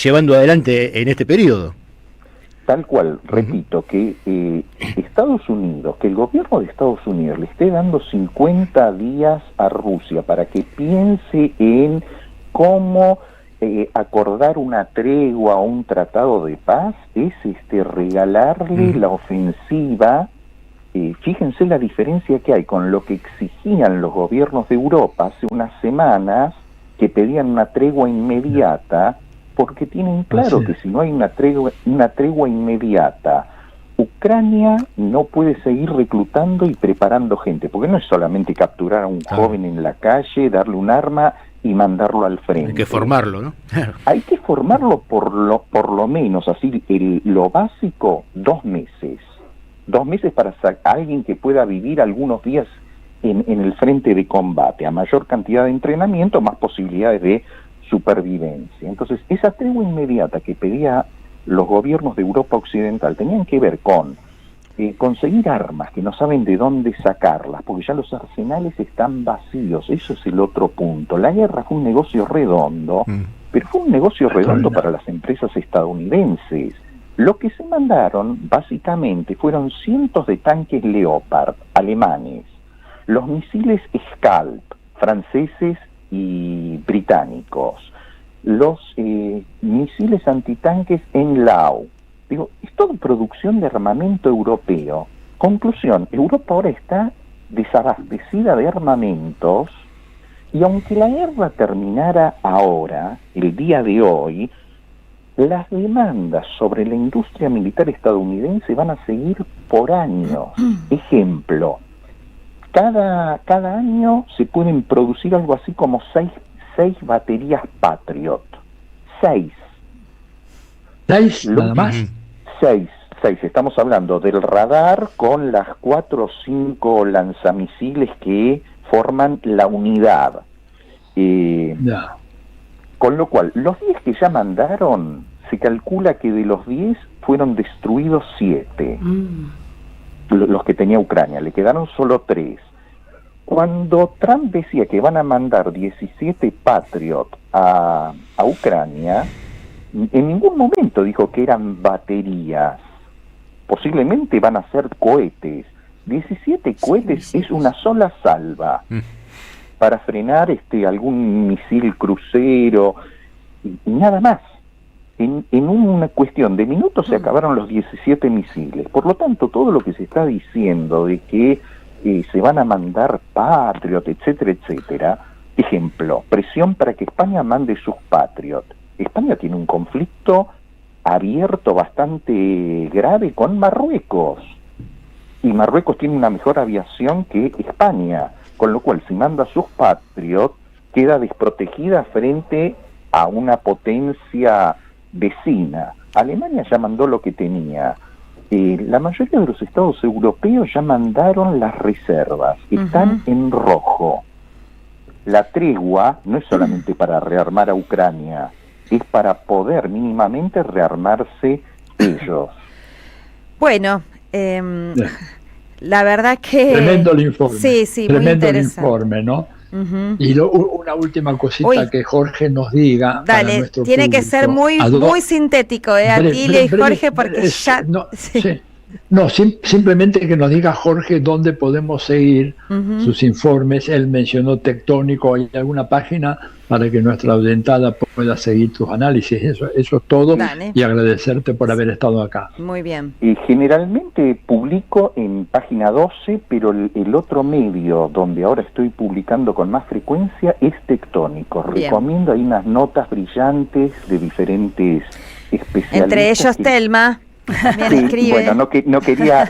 llevando adelante en este periodo. Tal cual, repito, que Estados Unidos, que el gobierno de Estados Unidos le esté dando 50 días a Rusia para que piense en cómo acordar una tregua o un tratado de paz, es regalarle la ofensiva. Fíjense la diferencia que hay con lo que exigían los gobiernos de Europa hace unas semanas, que pedían una tregua inmediata, porque tienen claro que si no hay una tregua inmediata, Ucrania no puede seguir reclutando y preparando gente, porque no es solamente capturar a un joven en la calle, darle un arma y mandarlo al frente. Hay que formarlo, ¿no? Hay que formarlo por lo menos, así lo básico, 2 meses. 2 meses para alguien que pueda vivir algunos días en el frente de combate. A mayor cantidad de entrenamiento, más posibilidades de supervivencia. Entonces, esa tregua inmediata que pedía los gobiernos de Europa Occidental tenían que ver con conseguir armas que no saben de dónde sacarlas, porque ya los arsenales están vacíos. Eso es el otro punto. La guerra fue un negocio redondo, pero fue un negocio redondo para las empresas estadounidenses. Lo que se mandaron, básicamente, fueron cientos de tanques Leopard alemanes, los misiles Scalp franceses y británicos, los misiles antitanques Enlaw. Digo, es toda producción de armamento europeo. Conclusión, Europa ahora está desabastecida de armamentos, y aunque la guerra terminara ahora, el día de hoy, las demandas sobre la industria militar estadounidense van a seguir por años. Ejemplo, cada año se pueden producir algo así como 6 baterías Patriot. 6. ¿6 nada más? 6. Estamos hablando del radar con las 4 o 5 lanzamisiles que forman la unidad. Con lo cual, los 10 que ya mandaron, se calcula que de los 10 fueron destruidos 7. Los que tenía Ucrania, le quedaron solo 3. Cuando Trump decía que van a mandar 17 Patriot a Ucrania, en ningún momento dijo que eran baterías. Posiblemente van a ser cohetes. 17 cohetes es una sola salva para frenar algún misil crucero y nada más. En una cuestión de minutos se acabaron los 17 misiles. Por lo tanto, todo lo que se está diciendo de que se van a mandar Patriot, etcétera, etcétera. Ejemplo, presión para que España mande sus Patriot. España tiene un conflicto abierto bastante grave con Marruecos. Y Marruecos tiene una mejor aviación que España. Con lo cual, si manda sus Patriot, queda desprotegida frente a una potencia vecina. Alemania ya mandó lo que tenía. La mayoría de los estados europeos ya mandaron las reservas, están en rojo. La tregua no es solamente para rearmar a Ucrania, es para poder mínimamente rearmarse ellos. Bueno, la verdad que... Tremendo el informe. Sí, tremendo el informe, ¿no? Y una última cosita que Jorge nos diga. Dale, para nuestro tiene público. que ser muy sintético, Atilio y Jorge, porque ya... Simplemente que nos diga Jorge dónde podemos seguir sus informes. Él mencionó Tectónico, ¿hay alguna página para que nuestra audientada pueda seguir tus análisis? Eso es todo. Dale. Y agradecerte por haber estado acá. Muy bien. Generalmente publico en página 12, pero el otro medio donde ahora estoy publicando con más frecuencia es Tectónico. Bien. Recomiendo, hay unas notas brillantes de diferentes especialistas. Entre ellos Telma. Sí, escribe. Bueno, no quería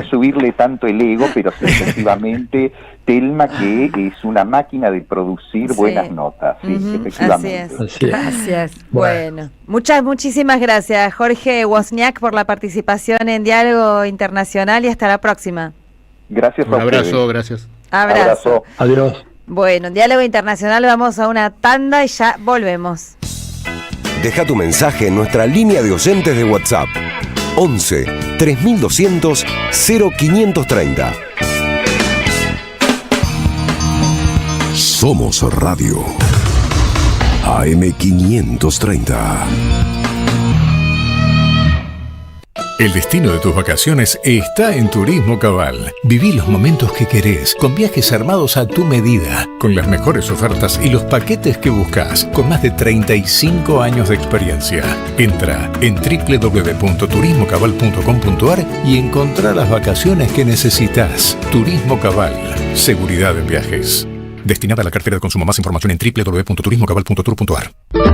subirle tanto el ego, pero sí, efectivamente Telma, que es una máquina de producir buenas notas, sí, efectivamente. Así es. Bueno, muchísimas gracias, Jorge Wozniak, por la participación en Diálogo Internacional y hasta la próxima. Gracias. Un abrazo, gracias. Abrazo. Adiós. Bueno, en Diálogo Internacional vamos a una tanda y ya volvemos. Deja tu mensaje en nuestra línea de oyentes de WhatsApp 11 3200 0530. Somos Radio AM530. El destino de tus vacaciones está en Turismo Cabal. Viví los momentos que querés, con viajes armados a tu medida, con las mejores ofertas y los paquetes que buscas, con más de 35 años de experiencia. Entra en www.turismocabal.com.ar y encontrá las vacaciones que necesitas. Turismo Cabal, seguridad en viajes. Destinada a la cartera de consumo. Más información en www.turismocabal.tour.ar.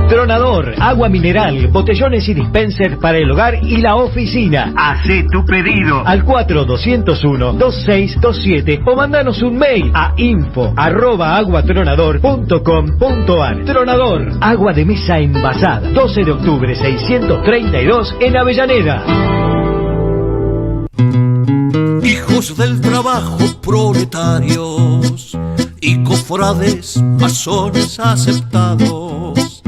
Tronador, agua mineral, botellones y dispensers para el hogar y la oficina. Hacé tu pedido al 4201-2627 o mandanos un mail a info@aguatronador.com.ar. Tronador, agua de mesa envasada. 12 de octubre 632 en Avellaneda. Hijos del trabajo, proletarios y cofrades, masones aceptados,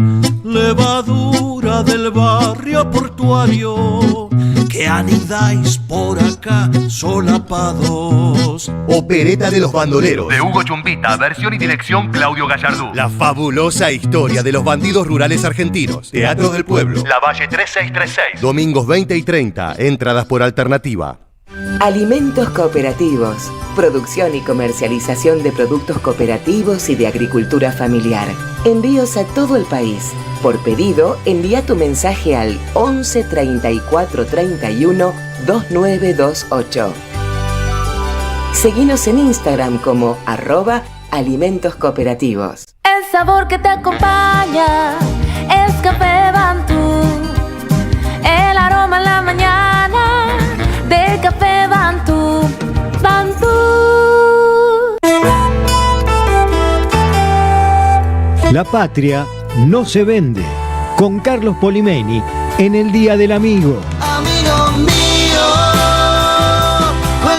levadura del barrio portuario, que anidáis por acá solapados. Opereta de los bandoleros, de Hugo Chumbita, versión y dirección Claudio Gallardú. La fabulosa historia de los bandidos rurales argentinos. Teatro del Pueblo, Lavalle 3636. Domingos 20 y 30, entradas por alternativa. Alimentos cooperativos, producción y comercialización de productos cooperativos y de agricultura familiar. Envíos a todo el país. Por pedido, envía tu mensaje al 11 34 31 2928. Seguinos en Instagram como @alimentos cooperativos. El sabor que te acompaña es Café Bantú. El aroma en la mañana de Café Bantú. Bantú. La patria no se vende. Con Carlos Polimeni en el Día del Amigo. Amigo mío.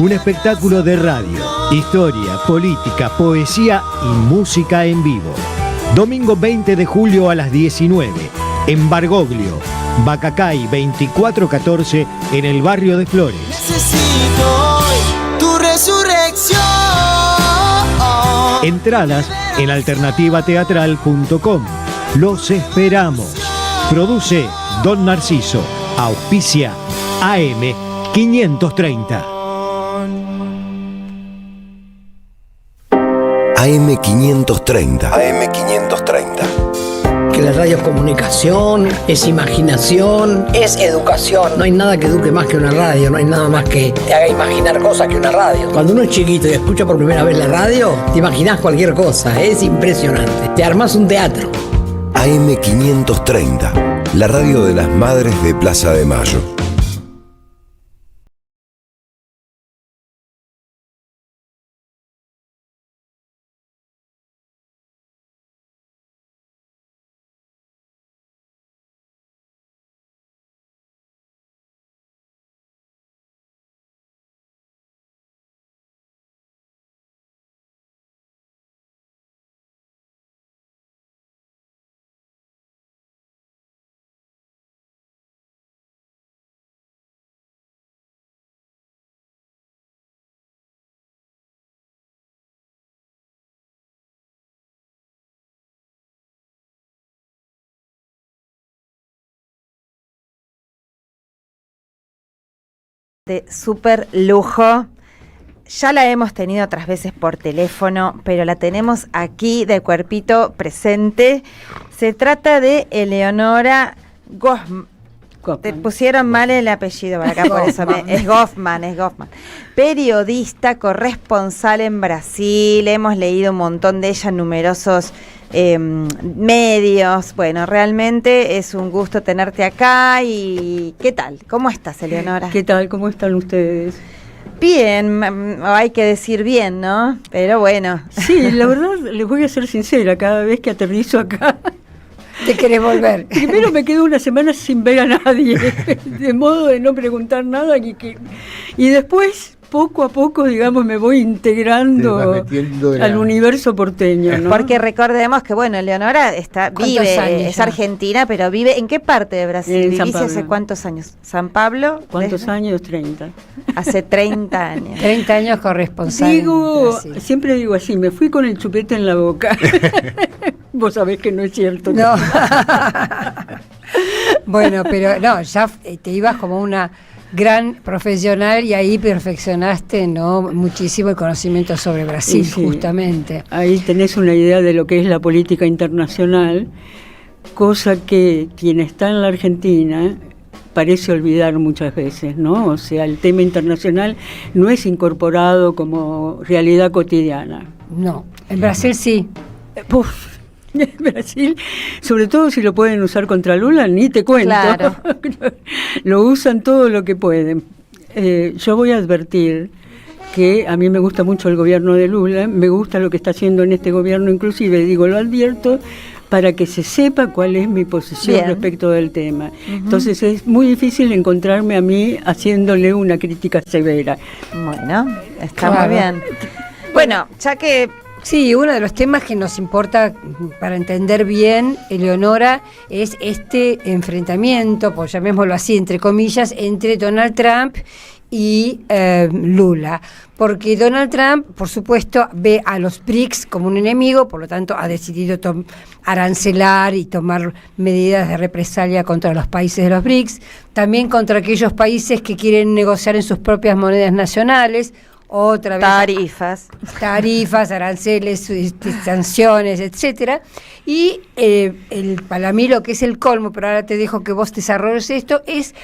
Un espectáculo de radio, historia, política, poesía y música en vivo. Domingo 20 de julio a las 19, en Bargoglio, Bacacay 2414, en el barrio de Flores. Necesito hoy tu resurrección. Entradas en alternativateatral.com. Los esperamos. Produce Don Narciso. Auspicia AM 530. AM 530. AM 530. Que la radio es comunicación, es imaginación, es educación. No hay nada que eduque más que una radio, no hay nada más que te haga imaginar cosas que una radio. Cuando uno es chiquito y escucha por primera vez la radio, te imaginas cualquier cosa, es impresionante. Te armás un teatro. AM 530, la radio de las madres de Plaza de Mayo. De súper lujo. Ya la hemos tenido otras veces por teléfono, pero la tenemos aquí de cuerpito presente. Se trata de Eleonora Goffman. Te pusieron mal el apellido para acá, por eso es Goffman. Periodista, corresponsal en Brasil. Hemos leído un montón de ella en numerosos medios. Bueno, realmente es un gusto tenerte acá. ¿Y qué tal? ¿Cómo estás, Eleonora? ¿Qué tal? ¿Cómo están ustedes? Bien, hay que decir bien, ¿no? Pero bueno. Sí, la verdad, les voy a ser sincera, cada vez que aterrizo acá ¿te querés volver? Primero me quedo una semana sin ver a nadie, de modo de no preguntar nada, y después, poco a poco, digamos, me voy integrando al universo porteño, ¿no? Porque recordemos que, bueno, Eleonora vive, es argentina, pero vive, ¿en qué parte de Brasil? ¿Vivís hace cuántos años? ¿San Pablo? ¿Cuántos años? 30. Hace 30 años. 30 años corresponsal. Siempre digo así, me fui con el chupete en la boca. Vos sabés que no es cierto. No. Bueno, pero no, ya te ibas como una gran profesional y ahí perfeccionaste, ¿no?, muchísimo el conocimiento sobre Brasil, sí, justamente. Ahí tenés una idea de lo que es la política internacional, cosa que quien está en la Argentina parece olvidar muchas veces, ¿no? O sea, el tema internacional no es incorporado como realidad cotidiana. No, en Brasil sí. En Brasil, sobre todo si lo pueden usar contra Lula, ni te cuento. Claro. Lo usan todo lo que pueden. Yo voy a advertir que a mí me gusta mucho el gobierno de Lula, me gusta lo que está haciendo en este gobierno, inclusive, digo, lo advierto para que se sepa cuál es mi posición respecto del tema. Entonces es muy difícil encontrarme a mí haciéndole una crítica severa. Bueno, está muy bien. Bueno, ya que... Sí, uno de los temas que nos importa para entender bien, Eleonora, es este enfrentamiento, pues llamémoslo así, entre comillas, entre Donald Trump y Lula. Porque Donald Trump, por supuesto, ve a los BRICS como un enemigo, por lo tanto ha decidido arancelar y tomar medidas de represalia contra los países de los BRICS, también contra aquellos países que quieren negociar en sus propias monedas nacionales. Otra vez tarifas, aranceles, sanciones, etcétera. Y para mí lo que es el colmo, pero ahora te dejo que vos desarrolles esto, es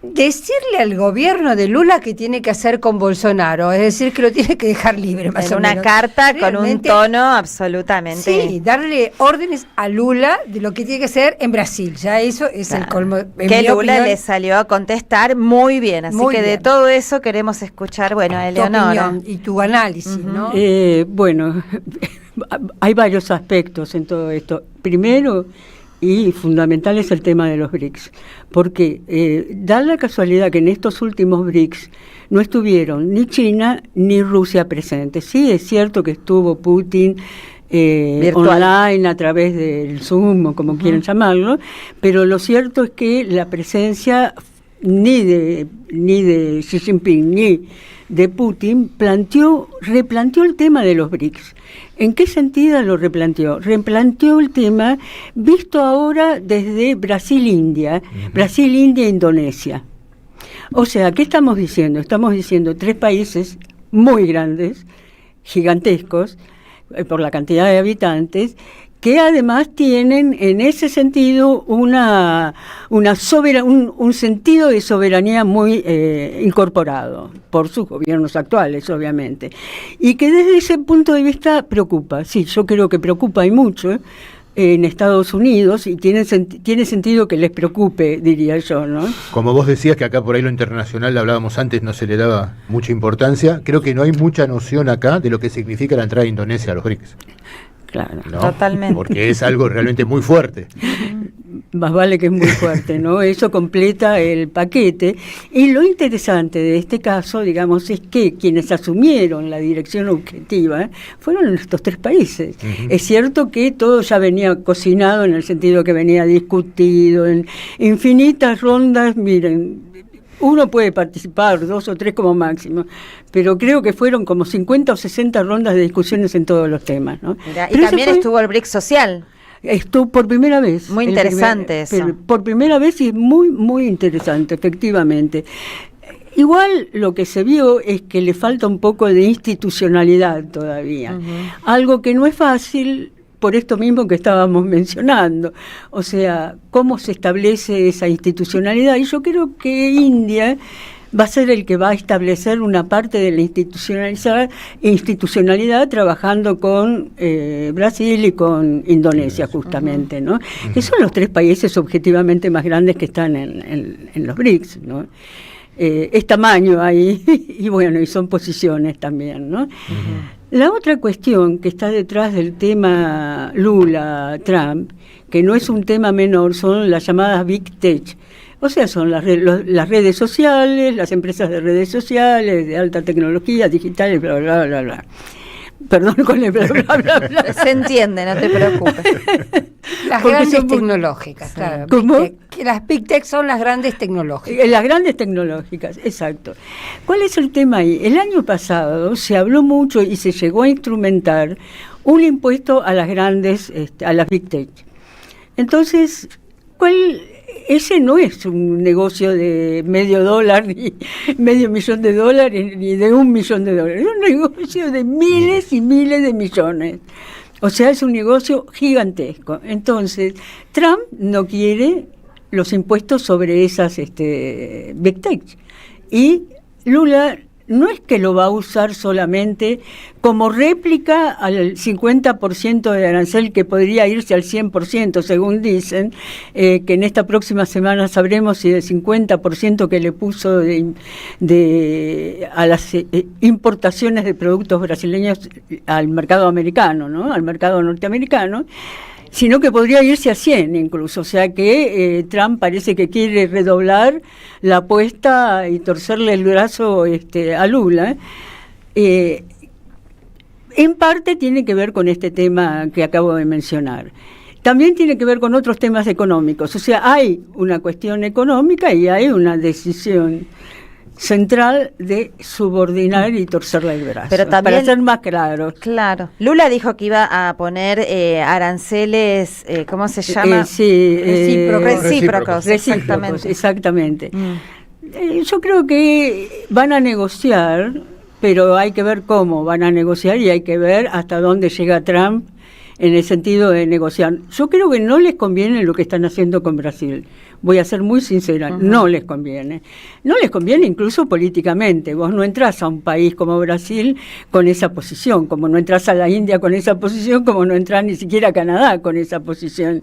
decirle al gobierno de Lula que tiene que hacer con Bolsonaro, es decir, que lo tiene que dejar libre, más o menos. Una carta con un tono absolutamente... Sí, darle órdenes a Lula de lo que tiene que hacer en Brasil, ya eso es el colmo. Que Lula le salió a contestar muy bien, así que de todo eso queremos escuchar, bueno, a Eleonora. Y tu análisis, ¿no? Bueno, hay varios aspectos en todo esto. Primero, y fundamental, es el tema de los BRICS, porque da la casualidad que en estos últimos BRICS no estuvieron ni China ni Rusia presentes. Sí, es cierto que estuvo Putin online, a través del Zoom o como quieran llamarlo, pero lo cierto es que la presencia ni de Xi Jinping ni de Putin replanteó el tema de los BRICS. ¿En qué sentido lo replanteó? Replanteó el tema visto ahora desde Brasil-India, Brasil-India-Indonesia. O sea, ¿qué estamos diciendo? Estamos diciendo 3 países muy grandes, gigantescos, por la cantidad de habitantes, que además tienen en ese sentido un sentido de soberanía muy incorporado por sus gobiernos actuales, obviamente, y que desde ese punto de vista preocupa. Sí, yo creo que preocupa y mucho en Estados Unidos, y tiene sentido que les preocupe, diría yo, ¿no? Como vos decías que acá por ahí lo internacional, hablábamos antes, no se le daba mucha importancia, creo que no hay mucha noción acá de lo que significa la entrada de Indonesia a los BRICS. Claro, ¿no? Totalmente. Porque es algo realmente muy fuerte. Más vale que es muy fuerte, ¿no? Eso completa el paquete. Y lo interesante de este caso, digamos, es que quienes asumieron la dirección objetiva fueron estos 3 países. Uh-huh. Es cierto que todo ya venía cocinado en el sentido que venía discutido en infinitas rondas. Miren, uno puede participar, 2 o 3 como máximo, pero creo que fueron como 50 o 60 rondas de discusiones en todos los temas, ¿no? Mira, y también estuvo el BRICS social. Estuvo por primera vez. Muy interesante eso. Por primera vez, y es muy, muy interesante, efectivamente. Igual lo que se vio es que le falta un poco de institucionalidad todavía. Uh-huh. Algo que no es fácil, por esto mismo que estábamos mencionando. O sea, cómo se establece esa institucionalidad. Y yo creo que India va a ser el que va a establecer una parte de la institucionalidad trabajando con Brasil y con Indonesia, justamente, ¿no? Uh-huh. Que son los 3 países objetivamente más grandes que están en los BRICS, ¿no? Es tamaño ahí, y bueno, y son posiciones también, ¿no? Uh-huh. La otra cuestión que está detrás del tema Lula-Trump, que no es un tema menor, son las llamadas Big Tech. O sea, son las redes sociales, las empresas de redes sociales, de alta tecnología, digitales, bla, bla, bla, bla. Perdón con el bla, bla, bla, bla. Se entiende, no te preocupes. Las grandes tecnológicas, claro. ¿Cómo? Las Big Tech son las grandes tecnológicas. Las grandes tecnológicas, exacto. ¿Cuál es el tema ahí? El año pasado se habló mucho y se llegó a instrumentar un impuesto a las grandes, a las Big Tech. Entonces, ese no es un negocio de $0.5 ni $500.000 ni de $1 millón. Es un negocio de miles y miles de millones. O sea, es un negocio gigantesco. Entonces, Trump no quiere los impuestos sobre esas Big Tech. Y Lula no es que lo va a usar solamente como réplica al 50% de arancel, que podría irse al 100%, según dicen, que en esta próxima semana sabremos si del 50% que le puso a las importaciones de productos brasileños al mercado americano, ¿no? Al mercado norteamericano, sino que podría irse a 100 incluso. O sea que Trump parece que quiere redoblar la apuesta y torcerle el brazo a Lula. En parte tiene que ver con este tema que acabo de mencionar. También tiene que ver con otros temas económicos. O sea, hay una cuestión económica y hay una decisión central de subordinar y torcerle el brazo. Pero también, para ser más claros. Claro. Lula dijo que iba a poner aranceles, ¿cómo se llama? Recíprocos. Exactamente. Yo creo que van a negociar, pero hay que ver cómo van a negociar y hay que ver hasta dónde llega Trump en el sentido de negociar. Yo creo que no les conviene lo que están haciendo con Brasil. Voy a ser muy sincera, no les conviene. No les conviene incluso políticamente. Vos no entrás a un país como Brasil con esa posición, como no entrás a la India con esa posición, como no entrás ni siquiera a Canadá con esa posición.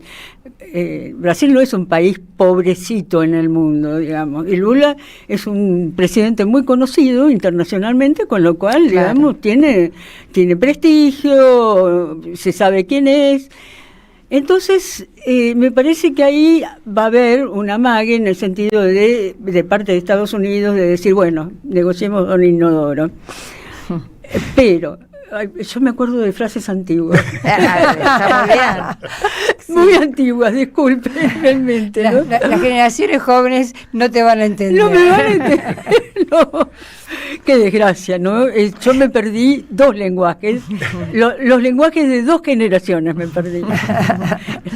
Brasil no es un país pobrecito en el mundo, digamos. Y Lula es un presidente muy conocido internacionalmente, con lo cual, digamos, tiene prestigio, se sabe quién es. Entonces, me parece que ahí va a haber una amague en el sentido de parte de Estados Unidos de decir, bueno, negociemos con Inodoro. Pero yo me acuerdo de frases antiguas. Muy antiguas, disculpe, realmente. ¿no? Las generaciones jóvenes no te van a entender. No me van a entender. No. Qué desgracia, ¿no? Yo me perdí 2 lenguajes. Los lenguajes de 2 generaciones me perdí.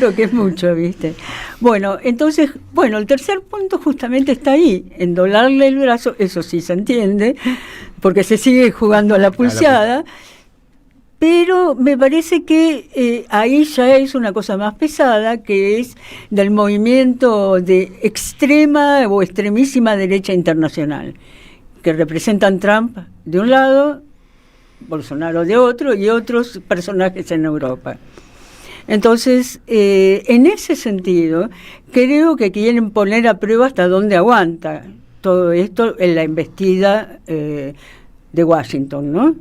Lo que es mucho, ¿viste? Bueno, entonces, el tercer punto justamente está ahí, en doblarle el brazo, eso sí se entiende, porque se sigue jugando a la pulseada. Pero me parece que ahí ya es una cosa más pesada, que es del movimiento de extrema o extremísima derecha internacional, que representan Trump de un lado, Bolsonaro de otro, y otros personajes en Europa. Entonces, en ese sentido, creo que quieren poner a prueba hasta dónde aguanta todo esto en la embestida de Washington, ¿no?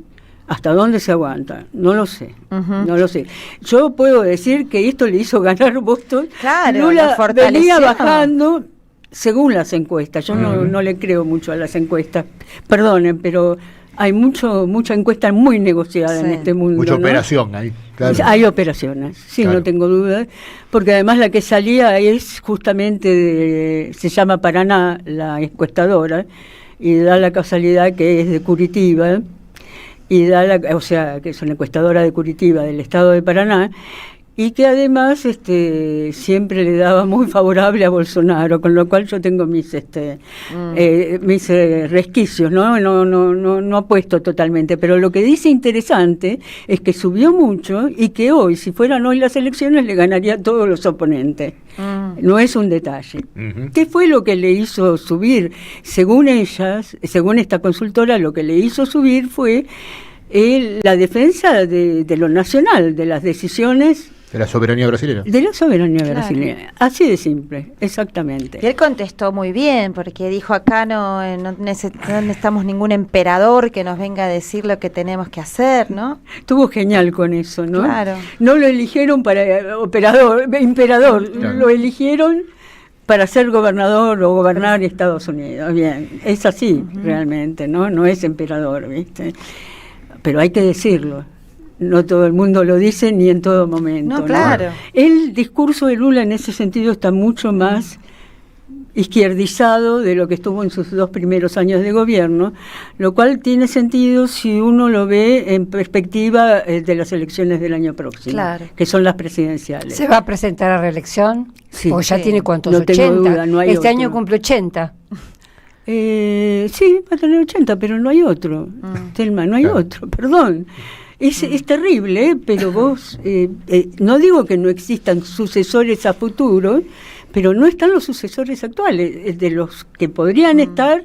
¿Hasta dónde se aguanta? No lo sé, no lo sé. Yo puedo decir que esto le hizo ganar votos. Claro, Lula venía bajando según las encuestas. Yo no le creo mucho a las encuestas, perdonen, pero hay mucha encuesta muy negociada en este mundo. Mucha operación ¿no? ahí. Claro. Hay operaciones, sí, claro. No tengo duda, porque además la que salía es justamente, se llama Paraná, la encuestadora, y da la casualidad que es de Curitiba, y o sea, que es una encuestadora de Curitiba, del estado de Paraná, y que además siempre le daba muy favorable a Bolsonaro, con lo cual yo tengo mis resquicios, no apuesto totalmente, pero lo que dice interesante es que subió mucho y que hoy, si fueran hoy las elecciones, le ganaría a todos los oponentes. No es un detalle. ¿Qué fue lo que le hizo subir? Según ellas, según esta consultora, lo que le hizo subir fue la defensa de lo nacional, de las decisiones. De la soberanía brasileña. De la soberanía brasileña. Así de simple, exactamente. Y él contestó muy bien, porque dijo, acá no necesitamos ningún emperador que nos venga a decir lo que tenemos que hacer, ¿no? Estuvo genial con eso, ¿no? Claro. No lo eligieron para emperador, claro. Lo eligieron para ser gobernador o gobernar Estados Unidos. Bien, es así realmente, ¿no? No es emperador, ¿viste? Pero hay que decirlo. No todo el mundo lo dice ni en todo momento. No, claro. ¿no? El discurso de Lula en ese sentido está mucho más izquierdizado de lo que estuvo en sus 2 primeros años de gobierno, lo cual tiene sentido si uno lo ve en perspectiva de las elecciones del año próximo, claro. Que son las presidenciales. ¿Se va a presentar a reelección? Sí. ¿O ya tiene cuántos? No 80. Tengo duda, no hay este otro. Año cumple 80. Sí, va a tener 80, pero no hay otro. Telma, no hay otro, perdón. Es terrible, pero vos, no digo que no existan sucesores a futuro, pero no están los sucesores actuales. De los que podrían estar,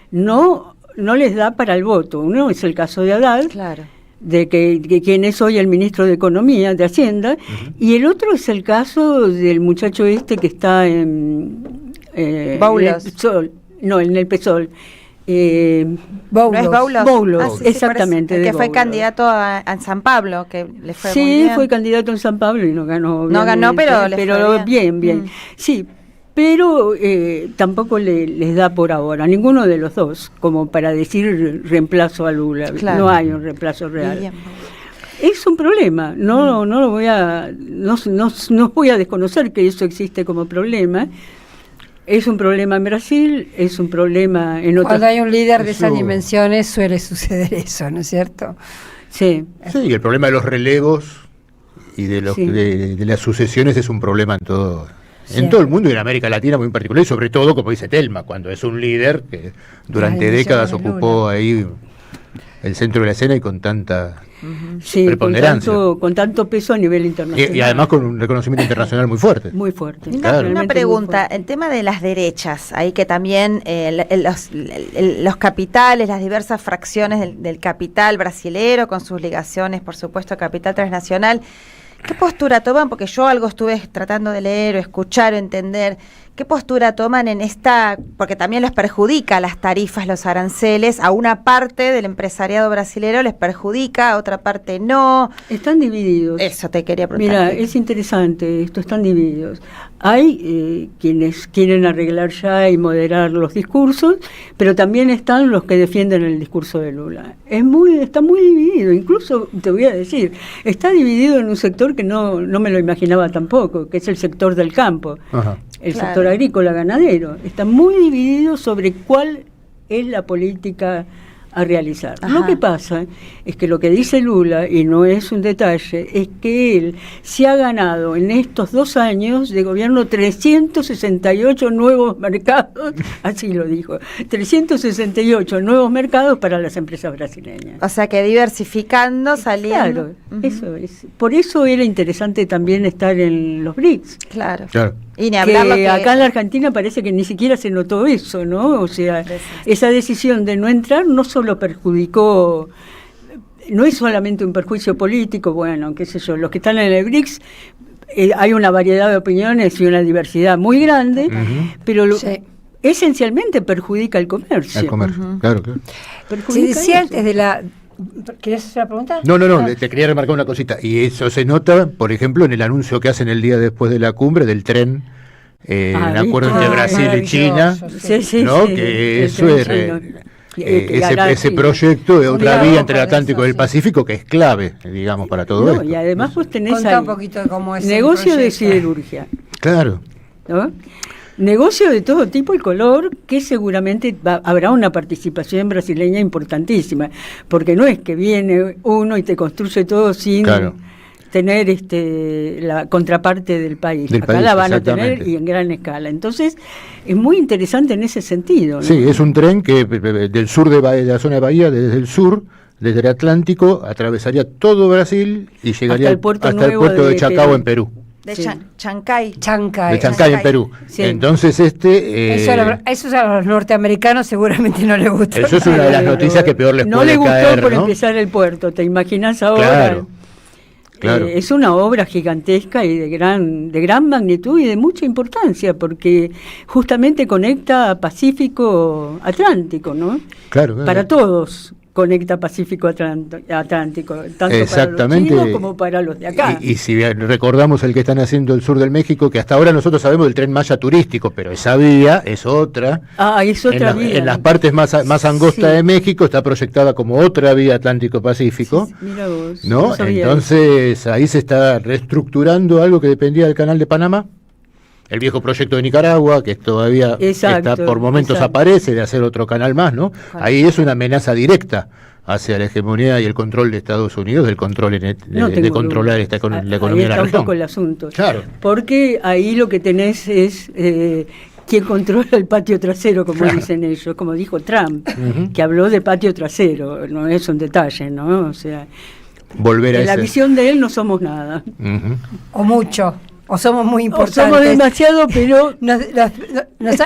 no les da para el voto. Uno es el caso de Haddad, claro. de quien es hoy el ministro de Economía, de Hacienda, y el otro es el caso del muchacho que está en Boulos. En el PSOL. ¿No es Boulos? Boulos, exactamente. Que fue candidato a San Pablo, que le fue sí, muy bien. Fue candidato en San Pablo y no ganó. No ganó, pero le fue bien. Sí, pero tampoco les da por ahora, ninguno de los dos, como para decir reemplazo a Lula. Claro. No hay un reemplazo real. Bien. Es un problema, no voy a desconocer que eso existe como problema. Es un problema en Brasil, es un problema en otros... Cuando hay un líder de esas dimensiones suele suceder eso, ¿no es cierto? Sí. Sí, y el problema de los relevos y de las sucesiones es un problema en todo el mundo y en América Latina muy en particular, y sobre todo, como dice Telma, cuando es un líder que durante décadas ocupó ahí el centro de la escena y con tanta... preponderancia. Con tanto peso a nivel internacional. Y además con un reconocimiento internacional muy fuerte. Muy fuerte. Una pregunta, el tema de las derechas, ahí que también los capitales, las diversas fracciones del capital brasilero, con sus ligaciones, por supuesto, capital transnacional, ¿qué postura toman? Porque yo algo estuve tratando de leer o escuchar o entender, ¿qué postura toman en esta? Porque también les perjudica las tarifas, los aranceles, a una parte del empresariado brasilero les perjudica, a otra parte no. Están divididos. Eso te quería preguntar. Mira, es interesante, esto están divididos. Hay quienes quieren arreglar ya y moderar los discursos, pero también están los que defienden el discurso de Lula. Está muy dividido, incluso te voy a decir, está dividido en un sector que no me lo imaginaba tampoco, que es el sector del campo. Ajá. El sector agrícola, ganadero. Está muy dividido sobre cuál es la política a realizar. Ajá. Lo que pasa es que lo que dice Lula, y no es un detalle, es que él se ha ganado en estos 2 años de gobierno 368 nuevos mercados, así lo dijo, 368 nuevos mercados para las empresas brasileñas. O sea que diversificando, saliendo. Claro, eso es. Por eso era interesante también estar en los BRICS. Claro. Y ni hablar que acá en la Argentina parece que ni siquiera se notó eso, ¿no? O sea, esa decisión de no entrar no solo perjudicó, no es solamente un perjuicio político, bueno, qué sé yo, los que están en el BRICS, hay una variedad de opiniones y una diversidad muy grande, pero esencialmente perjudica el comercio. El comercio, claro. Se decía antes de la... ¿Querías hacer la pregunta? No, te quería remarcar una cosita. Y eso se nota, por ejemplo, en el anuncio que hacen el día después de la cumbre del tren, el acuerdo entre Brasil y China, ¿no? Que eso es... ese proyecto de otra vía entre el Atlántico y el Pacífico, que es clave, digamos, para todo esto. Y además pues tenés un poquito de cómo es negocio de siderurgia. Claro. ¿No? Negocio de todo tipo y color, que seguramente habrá una participación brasileña importantísima, porque no es que viene uno y te construye todo sin tener la contraparte del país. Acá la van a tener y en gran escala. Entonces, es muy interesante en ese sentido, ¿no? Sí, es un tren que del sur de la zona de Bahía, desde el sur, desde el Atlántico, atravesaría todo Brasil y llegaría hasta el puerto de Chacao, en Perú. De Chancay. De Chancay, en Perú. Sí. Entonces eso a los norteamericanos seguramente no les gusta. Eso es una de las noticias que peor les puede caer, ¿no? No les gustó por empezar el puerto, ¿te imaginas ahora? Claro. Es una obra gigantesca y de gran magnitud y de mucha importancia, porque justamente conecta Pacífico-Atlántico, ¿no? Claro. Para todos. Conecta Pacífico-Atlántico, tanto para los chinos como para los de acá. Y si recordamos el que están haciendo el sur del México, que hasta ahora nosotros sabemos del Tren Maya turístico, pero esa vía es otra. Es otra vía. En las partes más angostas de México está proyectada como otra vía Atlántico-Pacífico. Mira vos. ¿No? Entonces ahí se está reestructurando algo que dependía del Canal de Panamá. El viejo proyecto de Nicaragua, que todavía por momentos aparece, de hacer otro canal más, ¿no? Ahí es una amenaza directa hacia la hegemonía y el control de Estados Unidos, del control de controlar la economía de la región. Ahí está un poco el asunto. Claro. Porque ahí lo que tenés es quien controla el patio trasero, como dicen ellos, como dijo Trump, que habló de patio trasero, no es un detalle, ¿no? O sea, en la visión de él no somos nada. O mucho. O somos muy importantes. O somos demasiado, pero...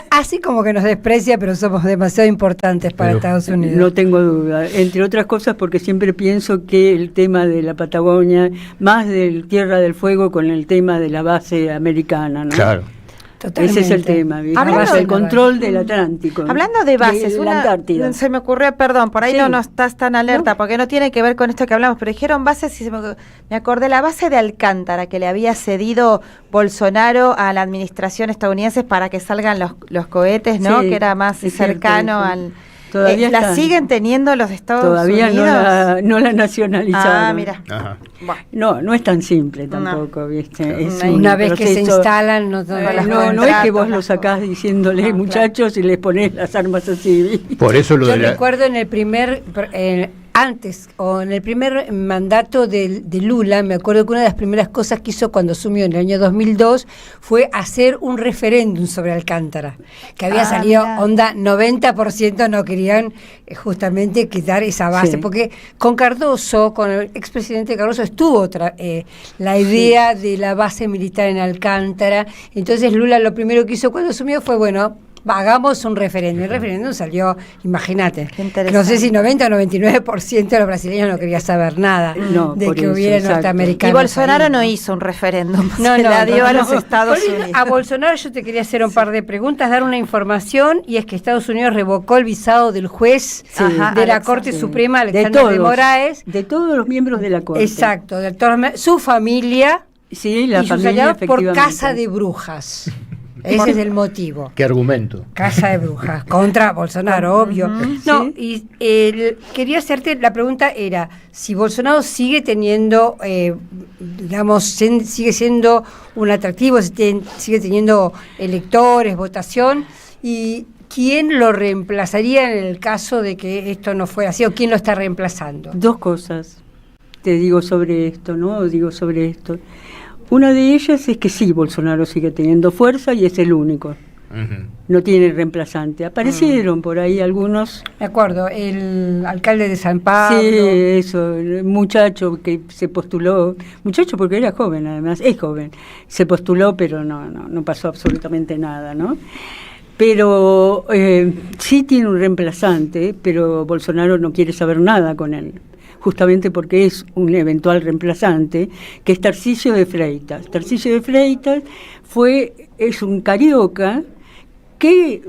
así como que nos desprecia, pero somos demasiado importantes para Estados Unidos. No tengo duda. Entre otras cosas porque siempre pienso que el tema de la Patagonia, más del Tierra del Fuego con el tema de la base americana, ¿no? Claro. Totalmente. Ese es el tema, el control del Atlántico. Hablando de bases, se me ocurrió, perdón, por ahí no estás tan alerta, porque no tiene que ver con esto que hablamos, pero dijeron bases y me acordé, la base de Alcántara que le había cedido Bolsonaro a la administración estadounidense para que salgan los cohetes, ¿no? Que era más cercano al... Todavía ¿la siguen teniendo los Estados Unidos? Todavía no la nacionalizaron. Mira. No es tan simple tampoco, ¿viste? Es una vez que se instalan, no es que vos lo sacás diciéndole, muchachos, y les ponés las armas así. Por eso Yo recuerdo en el primer... antes, o en el primer mandato de Lula, me acuerdo que una de las primeras cosas que hizo cuando asumió en el año 2002 fue hacer un referéndum sobre Alcántara, que había salido, onda, 90% no querían justamente quitar esa base, porque con Cardoso, con el expresidente Cardoso, estuvo la idea de la base militar en Alcántara. Entonces Lula lo primero que hizo cuando asumió fue, hagamos un referéndum. El referéndum salió, imagínate, no sé si 90 o 99% de los brasileños no quería saber nada de que hubiera norteamericanos. Y Bolsonaro ahí. No hizo un referéndum, no, se la dio a los Estados Unidos. A Bolsonaro yo te quería hacer un par de preguntas, dar una información, y es que Estados Unidos revocó el visado del juez de la Corte Suprema, Alexander de Moraes. De todos los miembros de la Corte. Exacto, su familia, sí, la y familia, por casa de brujas. Ese es el motivo. ¿Qué argumento? Casa de brujas, contra Bolsonaro, obvio. No, y quería hacerte, la pregunta era, si Bolsonaro sigue teniendo, sigue siendo un atractivo, sigue teniendo electores, votación, y ¿quién lo reemplazaría en el caso de que esto no fuera así, o quién lo está reemplazando? Dos cosas te digo sobre esto, Una de ellas es que sí, Bolsonaro sigue teniendo fuerza y es el único. Uh-huh. No tiene reemplazante. Aparecieron por ahí algunos. De acuerdo, el alcalde de San Pablo. Sí, eso, el muchacho que se postuló, muchacho porque era joven además, es joven, se postuló pero no pasó absolutamente nada, ¿no? Pero sí tiene un reemplazante, pero Bolsonaro no quiere saber nada con él. Justamente porque es un eventual reemplazante, que es Tarcisio de Freitas. Tarcisio de Freitas es un carioca que,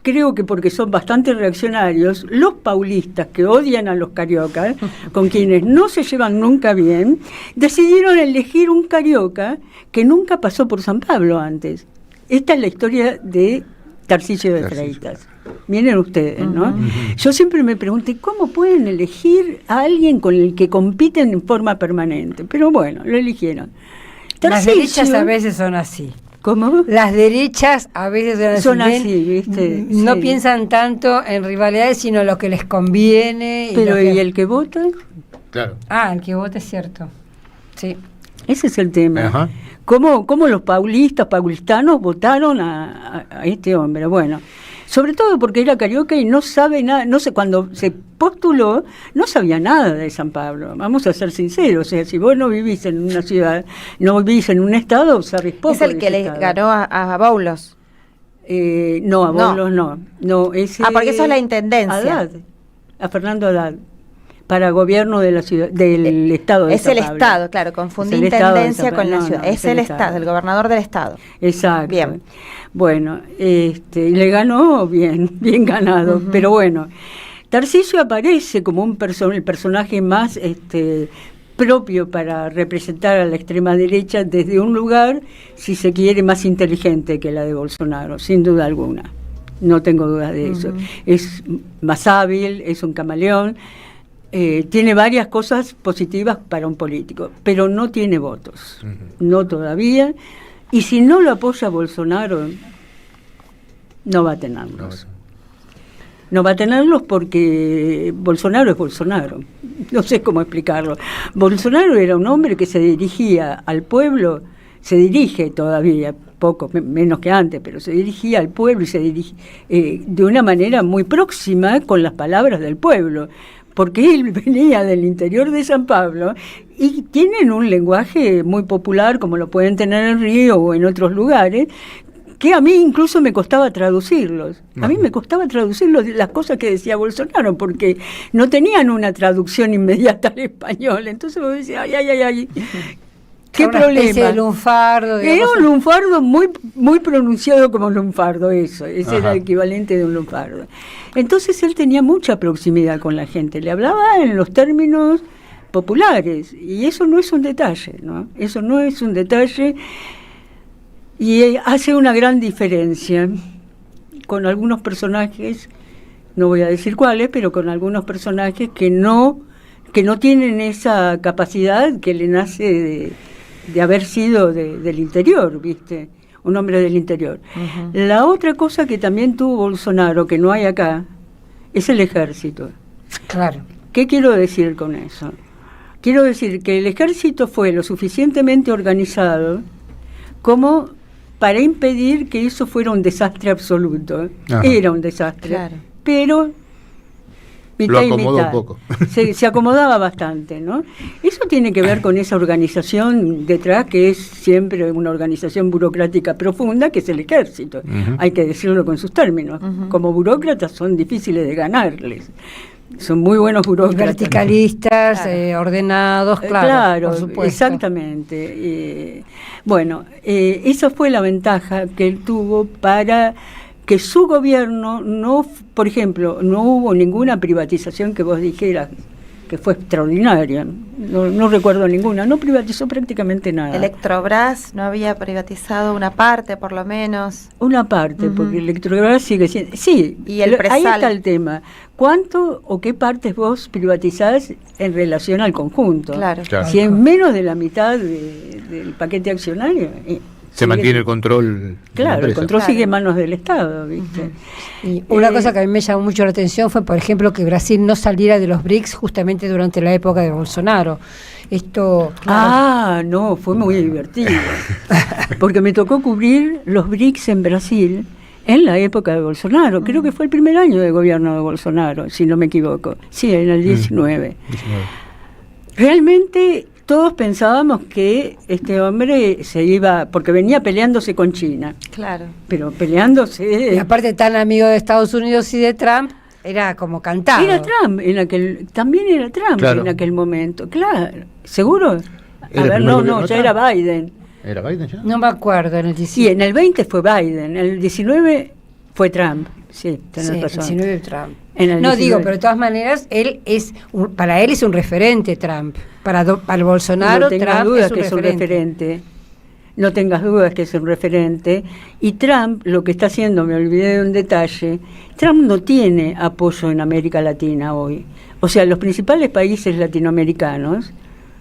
creo que porque son bastante reaccionarios, los paulistas que odian a los cariocas, con quienes no se llevan nunca bien, decidieron elegir un carioca que nunca pasó por San Pablo antes. Esta es la historia de Tarcisio de Freitas. Miren ustedes, ¿no? Uh-huh. Yo siempre me pregunté, ¿cómo pueden elegir a alguien con el que compiten en forma permanente? Pero bueno, lo eligieron. Las derechas a veces son así. ¿Cómo? Las derechas a veces son así, ¿viste? No piensan tanto en rivalidades, sino en lo que les conviene. Pero ¿y el que vota? Claro. El que vota es cierto. Sí. Ese es el tema. Ajá. ¿Cómo los paulistanos votaron a este hombre? Bueno, sobre todo porque era carioca y no sabe nada, cuando se postuló, no sabía nada de San Pablo, vamos a ser sinceros, o sea, si vos no vivís en una ciudad, no vivís en un estado, sabés poco. Es el que le ganó a Boulos. No, a Boulos no. Ese porque eso es la intendencia. A Fernando Haddad. Para gobierno de la ciudad, del estado de San Pablo. Es el estado, claro, confundí intendencia con la ciudad. Es el estado, el gobernador del estado. Exacto. Bien. Bueno, le ganó bien ganado, uh-huh. Pero bueno, Tarcisio aparece como el personaje más propio para representar a la extrema derecha desde un lugar, si se quiere, más inteligente que la de Bolsonaro, sin duda alguna. No tengo dudas de eso. Uh-huh. Es más hábil, es un camaleón. Tiene varias cosas positivas para un político, pero no tiene votos, no todavía, y si no lo apoya Bolsonaro, no va a tenerlos. No va a tenerlos porque Bolsonaro es Bolsonaro, no sé cómo explicarlo. Bolsonaro era un hombre que se dirigía al pueblo, se dirige todavía, poco menos que antes, pero se dirigía al pueblo y se dirige de una manera muy próxima con las palabras del pueblo, porque él venía del interior de San Pablo y tienen un lenguaje muy popular, como lo pueden tener en Río o en otros lugares, que a mí incluso me costaba traducirlos. A mí me costaba traducirlos, las cosas que decía Bolsonaro, porque no tenían una traducción inmediata al español. Entonces vos decías, ay. ¿Qué problema? De lunfardo, era un lunfardo muy pronunciado como lunfardo, ese era el equivalente de un lunfardo. Entonces él tenía mucha proximidad con la gente, le hablaba en los términos populares, y eso no es un detalle, ¿no? Eso no es un detalle, y hace una gran diferencia con algunos personajes, no voy a decir cuáles, pero con algunos personajes que no tienen esa capacidad que le nace de haber sido del interior, ¿viste? Un hombre del interior. Uh-huh. La otra cosa que también tuvo Bolsonaro, que no hay acá, es el ejército. Claro. ¿Qué quiero decir con eso? Quiero decir que el ejército fue lo suficientemente organizado como para impedir que eso fuera un desastre absoluto. Ajá. Era un desastre. Claro. Pero Mitad lo acomodó mitad. un poco. Se acomodaba bastante, ¿no? Eso tiene que ver con esa organización detrás, que es siempre una organización burocrática profunda, que es el ejército. Hay que decirlo con sus términos. Como burócratas son difíciles de ganarles. Son muy buenos burócratas. Verticalistas, ordenados, claro, por supuesto. Exactamente. Bueno, esa fue la ventaja que él tuvo para que su gobierno no, por ejemplo, no hubo ninguna privatización que vos dijeras que fue extraordinaria. No recuerdo ninguna. No privatizó prácticamente nada. Electrobras no había privatizado una parte, por lo menos. Una parte, porque Electrobras sigue siendo... Sí, y el presal. Ahí está el tema. ¿Cuánto o qué partes vos privatizás en relación al conjunto? Claro. Si es menos de la mitad del paquete accionario... Se mantiene el control. Claro, el control sigue en manos del Estado, ¿viste? Y una cosa que a mí me llamó mucho la atención fue, por ejemplo, que Brasil no saliera de los BRICS justamente durante la época de Bolsonaro. Esto... No, fue muy divertido. Porque me tocó cubrir los BRICS en Brasil en la época de Bolsonaro. Creo que fue el primer año de gobierno de Bolsonaro, si no me equivoco. Sí, en el 19. Realmente... Todos pensábamos que este hombre se iba, porque venía peleándose con China. Claro. Pero peleándose... Y aparte tan amigo de Estados Unidos y de Trump, era como cantado. Era Trump, también era Trump en aquel momento, claro. ¿Seguro? Ya era Biden. ¿Era Biden ya? No me acuerdo, en el 19. Sí, en el 20 fue Biden, en el 19 fue Trump. Sí, tenés razón. En el 19 Trump. No digo, pero de todas maneras, para él es un referente Trump. Para el Bolsonaro, Trump es un referente. No tengas dudas que es un referente. Y Trump, lo que está haciendo, me olvidé de un detalle, Trump no tiene apoyo en América Latina hoy. O sea, los principales países latinoamericanos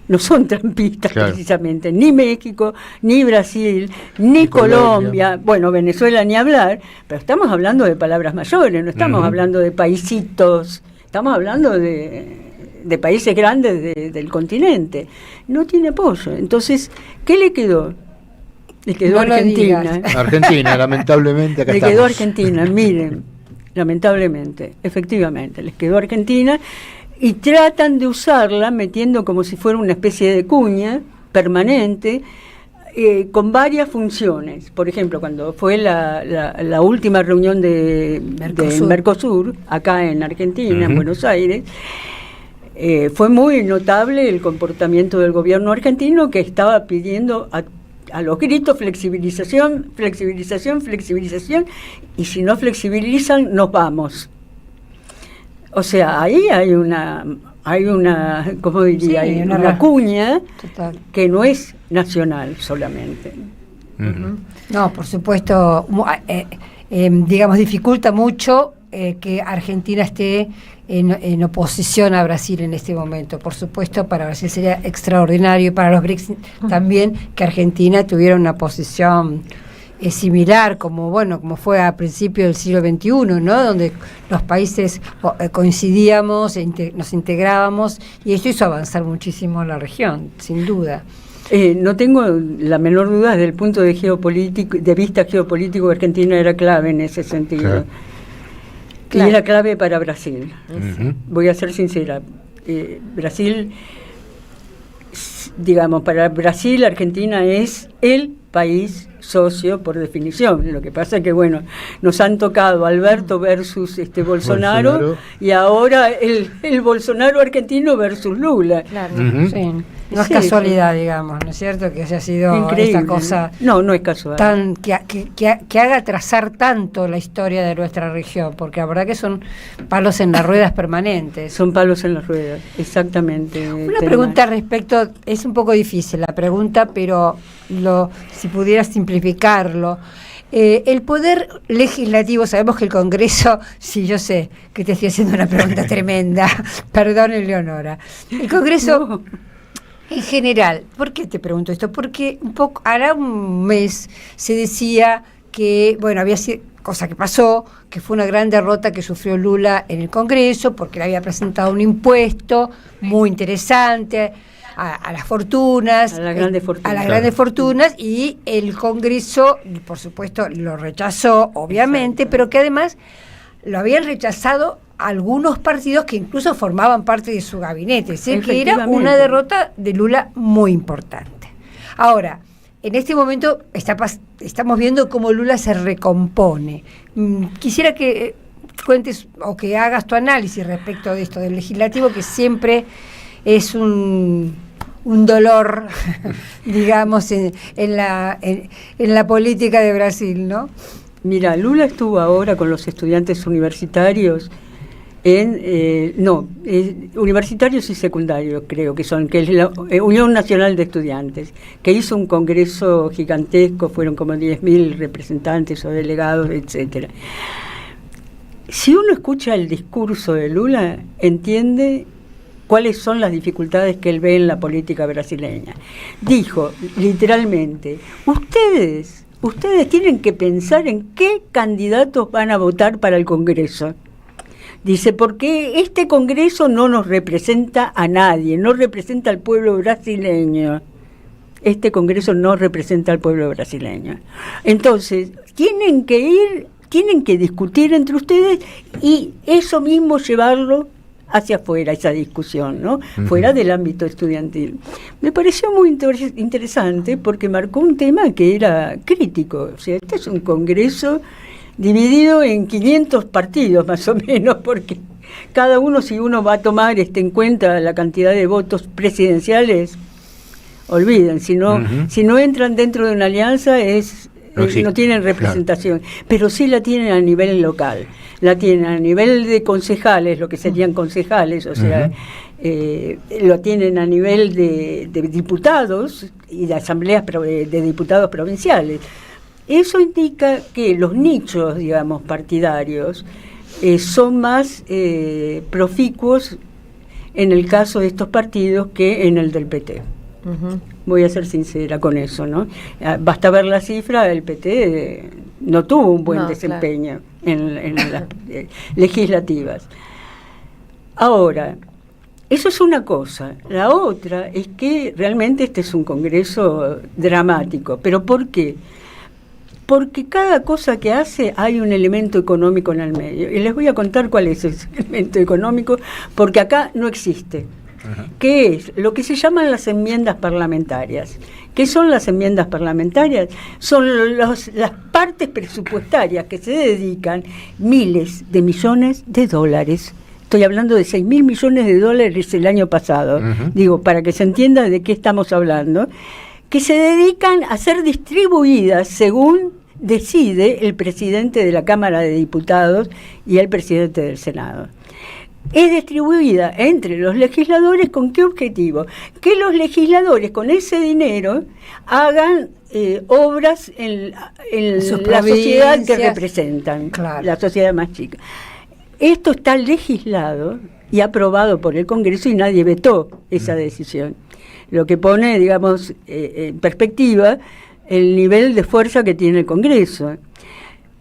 no son trumpistas, precisamente, ni México, ni Brasil, ni Colombia, bueno, Venezuela ni hablar, pero estamos hablando de palabras mayores, no estamos hablando de paisitos, estamos hablando de países grandes del continente. No tiene apoyo. Entonces, ¿qué le quedó? Le quedó Argentina. Argentina, lamentablemente. Acá le quedó Argentina, miren, lamentablemente, efectivamente, les quedó Argentina. Y tratan de usarla metiendo como si fuera una especie de cuña permanente, con varias funciones. Por ejemplo, cuando fue la última reunión de Mercosur, acá en Argentina, en Buenos Aires, fue muy notable el comportamiento del gobierno argentino, que estaba pidiendo a los gritos flexibilización, y si no flexibilizan, nos vamos. O sea, ahí hay una ¿cómo diría? Hay una cuña que no es nacional solamente. No, por supuesto, digamos, dificulta mucho que Argentina esté en oposición a Brasil en este momento. Por supuesto, para Brasil sería extraordinario, para los BRICS también, que Argentina tuviera una posición similar, como fue a principios del siglo XXI, ¿no? Donde los países coincidíamos, nos integrábamos, y eso hizo avanzar muchísimo la región, sin duda. No tengo la menor duda, desde el punto de vista geopolítico, Argentina era clave en ese sentido. Y era clave para Brasil. Voy a ser sincera. Brasil, digamos, para Brasil, Argentina es el país socio por definición. Lo que pasa es que, bueno, nos han tocado Alberto versus Bolsonaro, y ahora el Bolsonaro argentino versus Lula. Claro. Sí. No es casualidad, digamos, ¿no es cierto? Que haya sido increíble, esta cosa... No es casual. Que haga trazar tanto la historia de nuestra región, porque la verdad que son palos en las ruedas permanentes. Son palos en las ruedas, exactamente. Una pregunta respecto, es un poco difícil la pregunta, pero si pudieras simplificarlo. El poder legislativo, sabemos que el Congreso, sí, yo sé que te estoy haciendo una pregunta tremenda, perdón, Eleonora. El Congreso... No. En general, ¿por qué te pregunto esto? Porque hará un mes se decía que, había cosa que pasó, que fue una gran derrota que sufrió Lula en el Congreso, porque le había presentado un impuesto muy interesante a las fortunas, a las grandes fortunas, y el Congreso, por supuesto, lo rechazó, obviamente, pero que además lo habían rechazado algunos partidos que incluso formaban parte de su gabinete. Sé que era una derrota de Lula muy importante. Ahora, en este momento estamos viendo cómo Lula se recompone. Quisiera que cuentes o que hagas tu análisis respecto de esto del legislativo, que siempre es un dolor, digamos, en la política de Brasil, ¿no? Mira, Lula estuvo ahora con los estudiantes universitarios universitarios y secundarios, creo que son, que es la Unión Nacional de Estudiantes, que hizo un congreso gigantesco, fueron como 10.000 representantes o delegados, etcétera. Si uno escucha el discurso de Lula, entiende cuáles son las dificultades que él ve en la política brasileña. Dijo, literalmente, ustedes tienen que pensar en qué candidatos van a votar para el Congreso. Dice, porque este Congreso no nos representa a nadie, no representa al pueblo brasileño. Este Congreso no representa al pueblo brasileño. Entonces, tienen que discutir entre ustedes y eso mismo llevarlo hacia afuera, esa discusión, ¿no? Uh-huh. Fuera del ámbito estudiantil. Me pareció muy interesante porque marcó un tema que era crítico. O sea, este es un Congreso dividido en 500 partidos más o menos, porque cada uno, si uno va a tomar en cuenta la cantidad de votos presidenciales, olviden, si no entran dentro de una alianza no tienen representación, claro. Pero sí la tienen a nivel local, la tienen a nivel de concejales, lo que serían concejales, o sea, lo tienen a nivel de diputados y de asambleas de diputados provinciales. Eso indica que los nichos, digamos, partidarios son más proficuos en el caso de estos partidos que en el del PT. Uh-huh. Voy a ser sincera con eso, ¿no? Basta ver la cifra, el PT no tuvo un buen desempeño, claro, en las legislativas. Ahora, eso es una cosa. La otra es que realmente este es un congreso dramático. ¿Pero por qué? Porque cada cosa que hace hay un elemento económico en el medio. Y les voy a contar cuál es ese elemento económico, porque acá no existe. Uh-huh. ¿Qué es? Lo que se llaman las enmiendas parlamentarias. ¿Qué son las enmiendas parlamentarias? Son las partes presupuestarias que se dedican miles de millones de dólares. Estoy hablando de 6.000 millones de dólares el año pasado. Uh-huh. Digo, para que se entienda de qué estamos hablando. Que se dedican a ser distribuidas según decide el presidente de la Cámara de Diputados y el presidente del Senado. Es distribuida entre los legisladores ¿con qué objetivo? Que los legisladores con ese dinero hagan obras en la sociedad que representan, claro, la sociedad más chica. Esto está legislado y aprobado por el Congreso y nadie vetó esa decisión. Lo que pone, digamos, en perspectiva el nivel de fuerza que tiene el Congreso.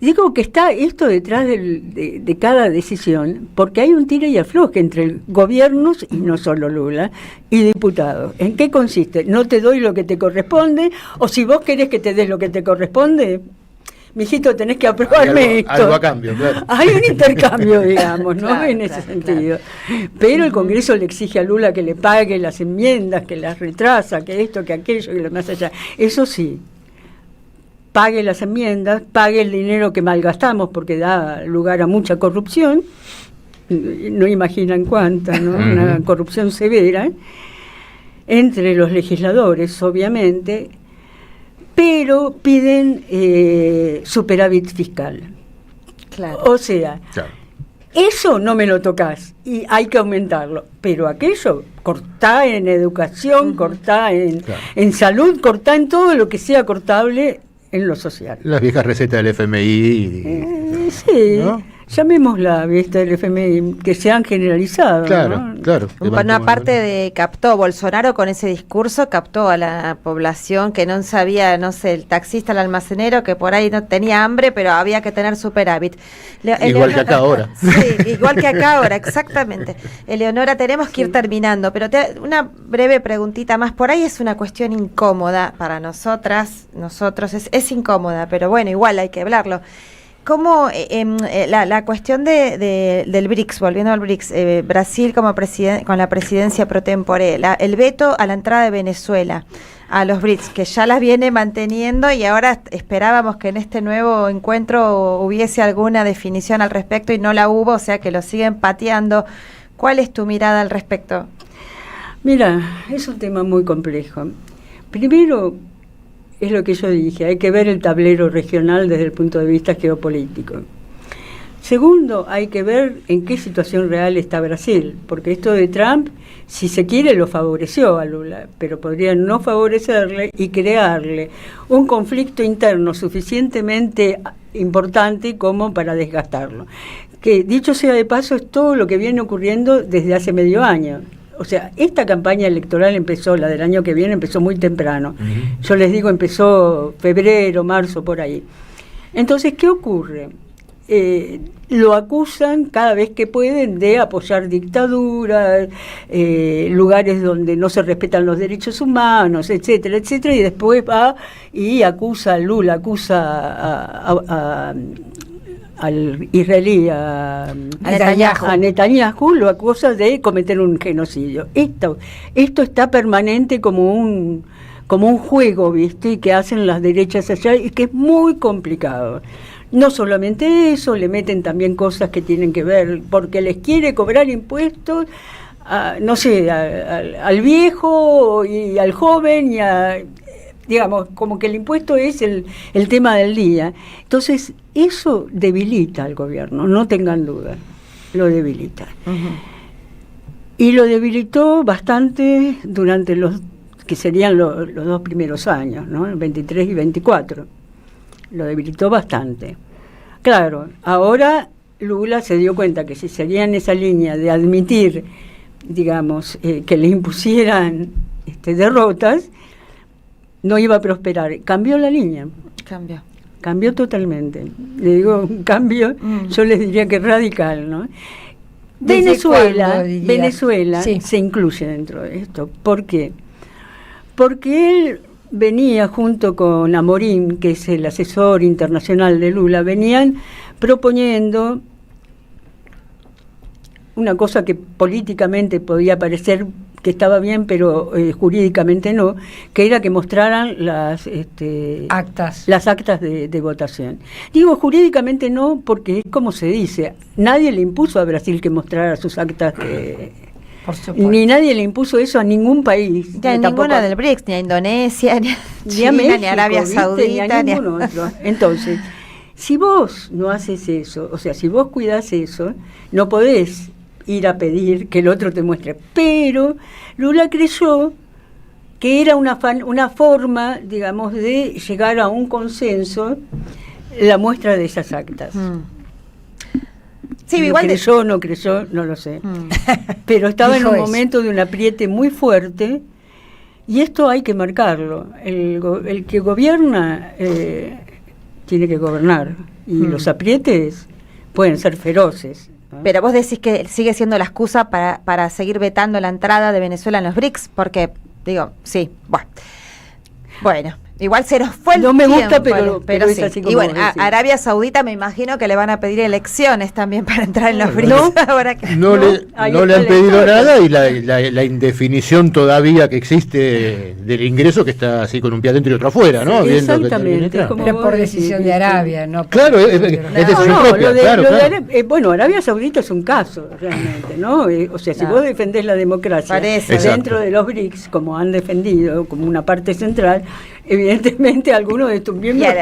Digo que está esto detrás de cada decisión, porque hay un tira y afloje entre gobiernos, y no solo Lula, y diputados. ¿En qué consiste? No te doy lo que te corresponde, o si vos querés que te des lo que te corresponde, mijito, tenés que aprobarme esto. Algo a cambio, claro. Hay un intercambio, digamos, ¿no? Claro, en ese sentido. Claro. Pero el Congreso le exige a Lula que le pague las enmiendas, que las retrasa, que esto, que aquello, que lo más allá. Eso sí, pague las enmiendas, pague el dinero que malgastamos porque da lugar a mucha corrupción, no imaginan cuánta, ¿no? Una corrupción severa, entre los legisladores, obviamente, pero piden superávit fiscal. Claro. O sea, claro, eso no me lo tocas y hay que aumentarlo, pero aquello cortá en educación, cortá en salud, cortá en todo lo que sea cortable en lo social. Las viejas recetas del FMI. Sí, ¿no? Llamémosla, ¿viste? Del FMI, que se han generalizado. Claro, ¿no? Claro. Una parte captó, Bolsonaro con ese discurso captó a la población que no sabía, no sé, el taxista, el almacenero, que por ahí no tenía hambre, pero había que tener superávit. Igual que acá ahora. Sí, igual que acá ahora, exactamente. Eleonora, tenemos que ir terminando, pero una breve preguntita más. Por ahí es una cuestión incómoda para nosotros, es incómoda, pero bueno, igual hay que hablarlo. ¿Cómo la cuestión del BRICS, volviendo al BRICS, Brasil como con la presidencia pro tempore, el veto a la entrada de Venezuela a los BRICS, que ya las viene manteniendo y ahora esperábamos que en este nuevo encuentro hubiese alguna definición al respecto y no la hubo, o sea que lo siguen pateando. ¿Cuál es tu mirada al respecto? Mira, es un tema muy complejo. Primero, es lo que yo dije, hay que ver el tablero regional desde el punto de vista geopolítico. Segundo, hay que ver en qué situación real está Brasil, porque esto de Trump, si se quiere, lo favoreció a Lula, pero podría no favorecerle y crearle un conflicto interno suficientemente importante como para desgastarlo. Que, dicho sea de paso, es todo lo que viene ocurriendo desde hace medio año. O sea, esta campaña electoral empezó, la del año que viene, empezó muy temprano. Yo les digo, empezó febrero, marzo, por ahí. Entonces, ¿qué ocurre? Lo acusan cada vez que pueden de apoyar dictaduras, lugares donde no se respetan los derechos humanos, etcétera, etcétera, y después va y acusa a Lula, acusa al israelí, a Netanyahu, lo acusa de cometer un genocidio. Esto está permanente como un juego, ¿viste? Que hacen las derechas allá y que es muy complicado. No solamente eso, le meten también cosas que tienen que ver, porque les quiere cobrar impuestos, no sé, al viejo y al joven, digamos, como que el impuesto es el tema del día. Entonces, eso debilita al gobierno, no tengan duda, lo debilita. Y lo debilitó bastante durante los que serían los 2 primeros años, ¿no? El 23 y 24. Lo debilitó bastante. Claro, ahora Lula se dio cuenta que si seguía en esa línea de admitir, digamos, que le impusieran derrotas, no iba a prosperar. Cambió la línea. Cambió totalmente. Le digo, un cambio, yo les diría que radical, ¿no? Venezuela sí, se incluye dentro de esto. ¿Por qué? Porque él venía junto con Amorim, que es el asesor internacional de Lula, venían proponiendo una cosa que políticamente podía parecer que estaba bien, pero jurídicamente no, que era que mostraran las actas de votación. Digo jurídicamente no, porque es como se dice, nadie le impuso a Brasil que mostrara sus actas ni nadie le impuso eso a ningún país. Ni a ninguna del BRICS, ni a Indonesia, ni a China, México, ni a Arabia Saudita, ni a ningún otro. Entonces, si vos no haces eso, o sea, si vos cuidás eso, no podés ir a pedir que el otro te muestre. Pero Lula creyó que era una forma, digamos, de llegar a un consenso la muestra de esas actas. Sí, igual no creyó, no lo sé. Pero estaba en un momento de un apriete muy fuerte, y esto hay que marcarlo. El que gobierna tiene que gobernar, y los aprietes pueden ser feroces. Pero vos decís que sigue siendo la excusa para seguir vetando la entrada de Venezuela en los BRICS, porque, digo, sí, bueno. Igual se nos fue el tiempo. No me gusta, pero sí. Así como y bueno, a Arabia Saudita me imagino que le van a pedir elecciones también para entrar en los BRICS. No le han pedido nada, y la indefinición todavía que existe del ingreso, que está así con un pie adentro y otro afuera, ¿no? Sí, exactamente. Pero por decisión de Arabia, ¿no? Claro, es decisión propia. Claro. Bueno, Arabia Saudita es un caso, realmente, ¿no? O sea, si vos defendés la democracia dentro de los BRICS, como han defendido, como una parte central, evidentemente algunos de tus miembros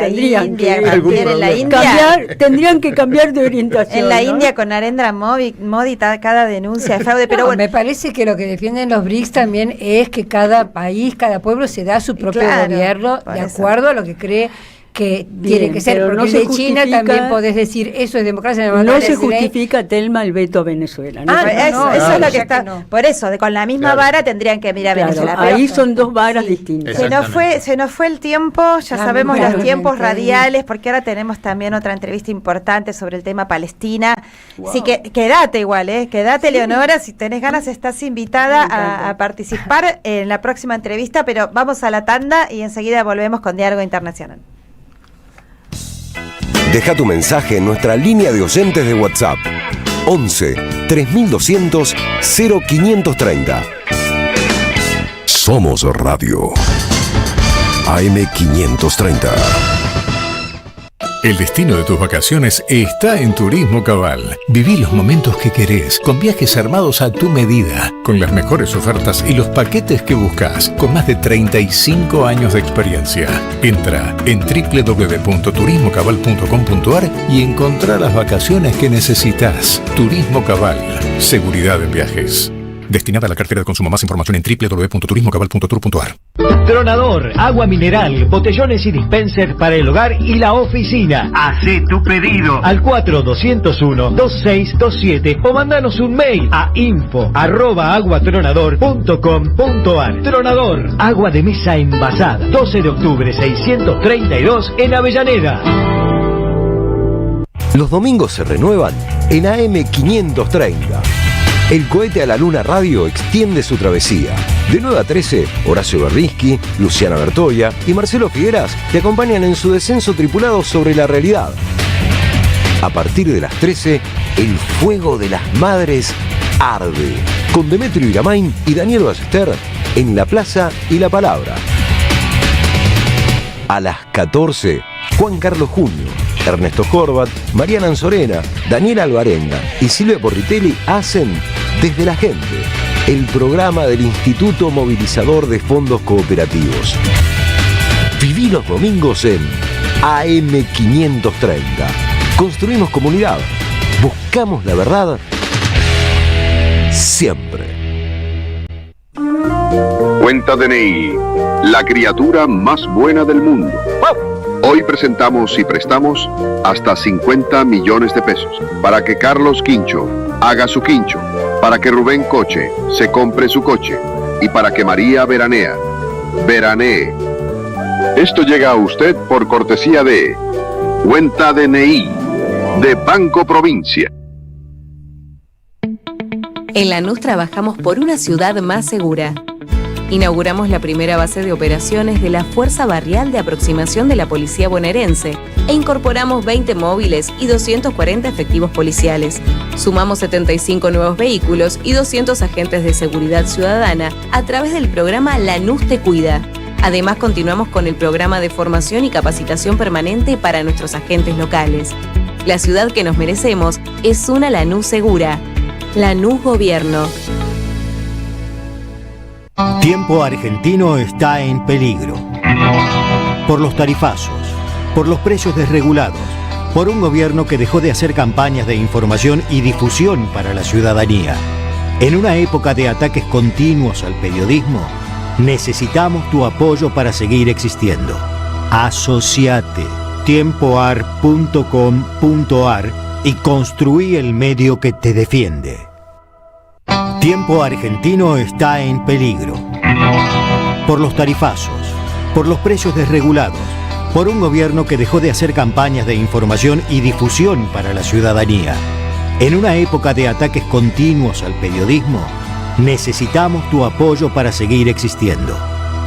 tendrían que cambiar de orientación. En la India con Narendra Modi cada denuncia de fraude, pero me parece que lo que defienden los BRICS también es que cada país, cada pueblo se da su propio gobierno de acuerdo a lo que cree que tiene que ser, porque no de China también podés decir eso es democracia. No se justifica, Telma, el veto a Venezuela. Eso es lo que está. No. Por eso, con la misma vara tendrían que mirar a Venezuela. Ahí son dos varas distintas. Se nos fue el tiempo, ya sabemos los tiempos radiales, porque ahora tenemos también otra entrevista importante sobre el tema Palestina. Así que quédate igual, quédate, Leonora, si tenés ganas estás invitada a participar en la próxima entrevista, pero vamos a la tanda y enseguida volvemos con Diálogo Internacional. Deja tu mensaje en nuestra línea de oyentes de WhatsApp 11 3200 0530. Somos Radio AM530. El destino de tus vacaciones está en Turismo Cabal. Viví los momentos que querés, con viajes armados a tu medida, con las mejores ofertas y los paquetes que buscas, con más de 35 años de experiencia. Entra en www.turismocabal.com.ar y encontrá las vacaciones que necesitas. Turismo Cabal, seguridad en viajes. Destinada a la cartera de consumo. Más información en www.turismocabal.tour.ar. Tronador, agua mineral, botellones y dispensers para el hogar y la oficina. Hacé tu pedido al 4201-2627 o mandanos un mail a info@aguatronador.com.ar. Tronador, agua de mesa envasada. 12 de octubre 632 en Avellaneda. Los domingos se renuevan en AM530. El cohete a la luna radio extiende su travesía. De 9 a 13, Horacio Berrisky, Luciana Bertoya y Marcelo Figueras te acompañan en su descenso tripulado sobre la realidad. A partir de las 13, el fuego de las madres arde. Con Demetrio Iramain y Daniel Ballester en La Plaza y la Palabra. A las 14, Juan Carlos Junio, Ernesto Corbat, Mariana Anzorena, Daniela Alvarenga y Silvia Porritelli hacen Desde la Gente, el programa del Instituto Movilizador de Fondos Cooperativos. Viví los domingos en AM530. Construimos comunidad. Buscamos la verdad siempre. Cuenta DNI, la criatura más buena del mundo. Hoy presentamos y prestamos hasta 50 millones de pesos para que Carlos Quincho haga su quincho, para que Rubén Coche se compre su coche y para que María veranee. Esto llega a usted por cortesía de Cuenta DNI de Banco Provincia. En Lanús trabajamos por una ciudad más segura. Inauguramos la primera base de operaciones de la Fuerza Barrial de Aproximación de la Policía Bonaerense e incorporamos 20 móviles y 240 efectivos policiales. Sumamos 75 nuevos vehículos y 200 agentes de seguridad ciudadana a través del programa Lanús Te Cuida. Además, continuamos con el programa de formación y capacitación permanente para nuestros agentes locales. La ciudad que nos merecemos es una Lanús segura. Lanús Gobierno. Tiempo Argentino está en peligro. Por los tarifazos, por los precios desregulados, por un gobierno que dejó de hacer campañas de información y difusión para la ciudadanía. En una época de ataques continuos al periodismo, necesitamos tu apoyo para seguir existiendo. Asociate, tiempoar.com.ar y construí el medio que te defiende. Tiempo Argentino está en peligro. Por los tarifazos, por los precios desregulados, por un gobierno que dejó de hacer campañas de información y difusión para la ciudadanía. En una época de ataques continuos al periodismo, necesitamos tu apoyo para seguir existiendo.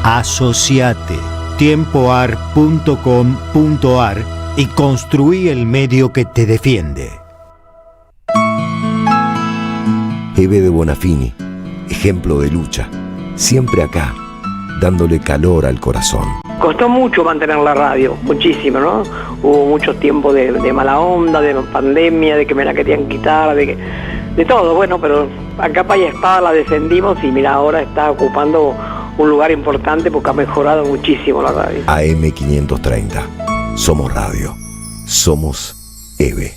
Asociate, tiempoar.com.ar y construí el medio que te defiende. Eve de Bonafini, ejemplo de lucha, siempre acá, dándole calor al corazón. Costó mucho mantener la radio, muchísimo, ¿no? Hubo mucho tiempo de mala onda, de pandemia, de que me la querían quitar, de todo, bueno, pero a capa y espada la defendimos y mira, ahora está ocupando un lugar importante porque ha mejorado muchísimo la radio. AM530, somos radio, somos Eve.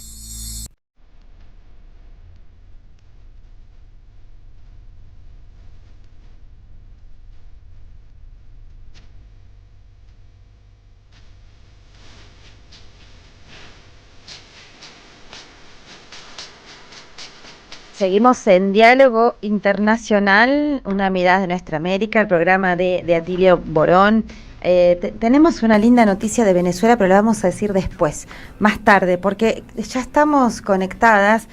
Seguimos en Diálogo Internacional, una mirada de nuestra América, el programa de Atilio Borón. Tenemos una linda noticia de Venezuela, pero la vamos a decir después, más tarde, porque ya estamos conectadas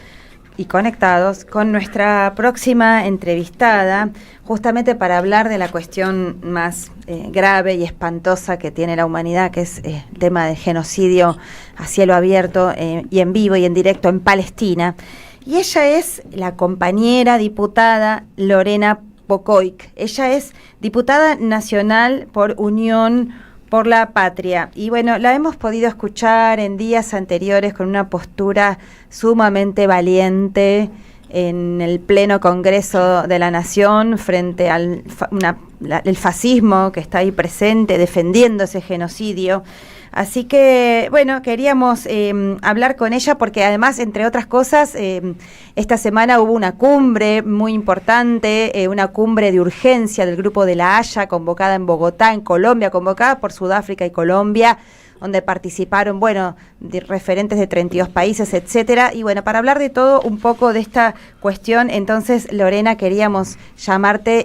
y conectados con nuestra próxima entrevistada, justamente para hablar de la cuestión más grave y espantosa que tiene la humanidad, que es el tema del genocidio a cielo abierto y en vivo y en directo en Palestina. Y ella es la compañera diputada Lorena Pocoic. Ella es diputada nacional por Unión por la Patria. Y bueno, la hemos podido escuchar en días anteriores con una postura sumamente valiente en el pleno Congreso de la Nación frente al el fascismo que está ahí presente, defendiendo ese genocidio. Así que, bueno, queríamos hablar con ella porque además, entre otras cosas, esta semana hubo una cumbre muy importante, una cumbre de urgencia del Grupo de la Haya, convocada en Bogotá, en Colombia, convocada por Sudáfrica y Colombia, donde participaron, bueno, referentes de 32 países, etcétera. Y bueno, para hablar de todo un poco de esta cuestión, entonces, Lorena, queríamos llamarte